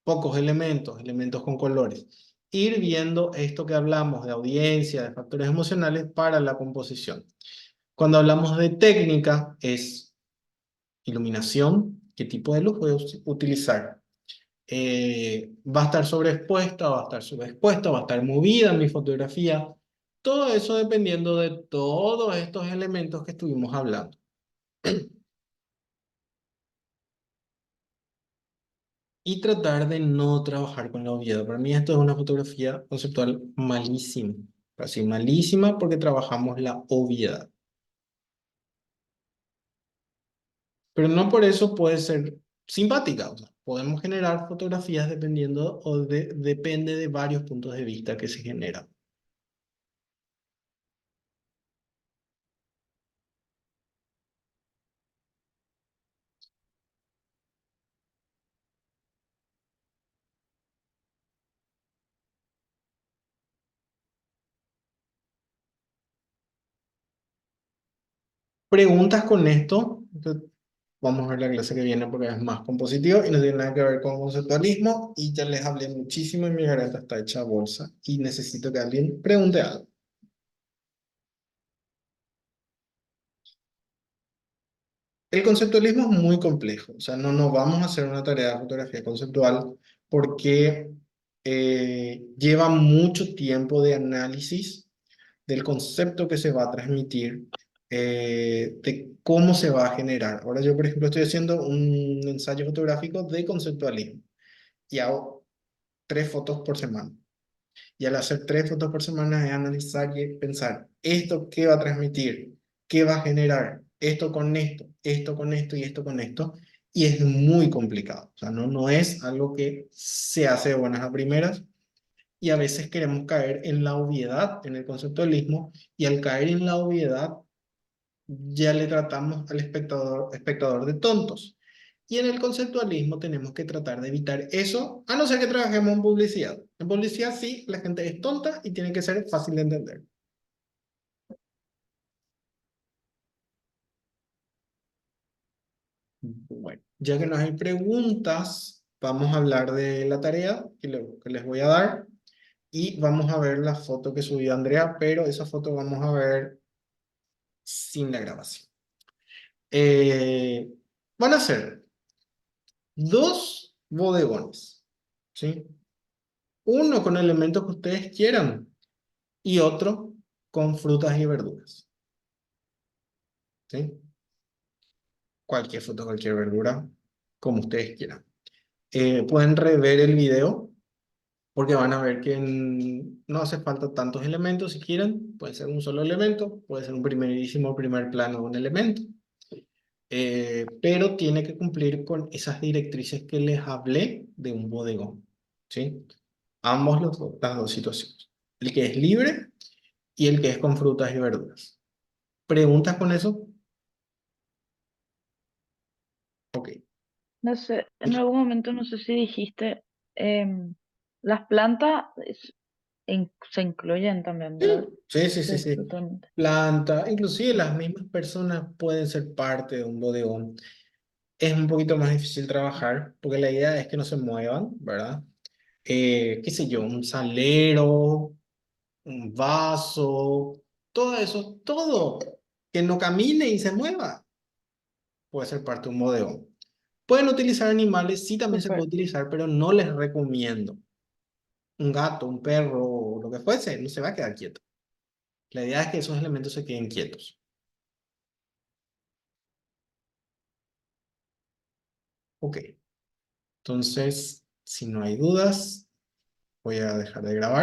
pocos elementos, elementos con colores. Ir viendo esto que hablamos de audiencia, de factores emocionales para la composición. Cuando hablamos de técnica, es iluminación, qué tipo de luz voy a utilizar. Va a estar sobreexpuesta, va a estar subexpuesta, va a estar movida mi fotografía. Todo eso dependiendo de todos estos elementos que estuvimos hablando. Y tratar de no trabajar con la obviedad. Para mí esto es una fotografía conceptual malísima. Así, malísima porque trabajamos la obviedad. Pero no por eso puede ser simpática. O sea, podemos generar fotografías dependiendo depende de varios puntos de vista que se generan. Preguntas con esto. Vamos a ver la clase que viene porque es más compositivo y no tiene nada que ver con conceptualismo. Y ya les hablé muchísimo y mi garganta está hecha bolsa y necesito que alguien pregunte algo. El conceptualismo es muy complejo, o sea, no nos vamos a hacer una tarea de fotografía conceptual porque lleva mucho tiempo de análisis del concepto que se va a transmitir, de cómo se va a generar. Ahora yo, por ejemplo, estoy haciendo un ensayo fotográfico de conceptualismo y hago 3 fotos por semana. Y al hacer 3 fotos por semana es analizar y pensar, ¿esto qué va a transmitir? ¿Qué va a generar? Esto con esto y esto con esto. Y es muy complicado. O sea, no es algo que se hace de buenas a primeras. Y a veces queremos caer en la obviedad, en el conceptualismo. Y al caer en la obviedad, ya le tratamos al espectador de tontos. Y en el conceptualismo tenemos que tratar de evitar eso, a no ser que trabajemos en publicidad. En publicidad sí, la gente es tonta y tiene que ser fácil de entender. Bueno, ya que no hay preguntas, vamos a hablar de la tarea que les voy a dar y vamos a ver la foto que subió Andrea, pero esa foto vamos a ver sin la grabación. Eh, Van a ser 2 bodegones, ¿sí? Uno con elementos que ustedes quieran y otro con frutas y verduras, ¿sí? Cualquier fruta, cualquier verdura, como ustedes quieran. Pueden rever el video porque van a ver que no hace falta tantos elementos si quieren. Puede ser un solo elemento, puede ser un primer plano de un elemento. Pero tiene que cumplir con esas directrices que les hablé de un bodegón, ¿sí? Las dos situaciones. El que es libre y el que es con frutas y verduras. ¿Preguntas con eso? Ok. No sé, en algún momento no sé si dijiste, las plantas se incluyen también, ¿verdad? Sí, sí, sí, Sí, sí. totalmente. Planta, inclusive las mismas personas pueden ser parte de un bodegón. Es un poquito más difícil trabajar porque la idea es que no se muevan, ¿verdad? Qué sé yo, un salero, un vaso, todo eso, todo que no camine y se mueva puede ser parte de un bodegón. Pueden utilizar animales, sí también se Súper. puede utilizar, pero no les recomiendo. Un gato, un perro, lo que fuese, no se va a quedar quieto. La idea es que esos elementos se queden quietos. Ok, entonces, si no hay dudas, voy a dejar de grabar.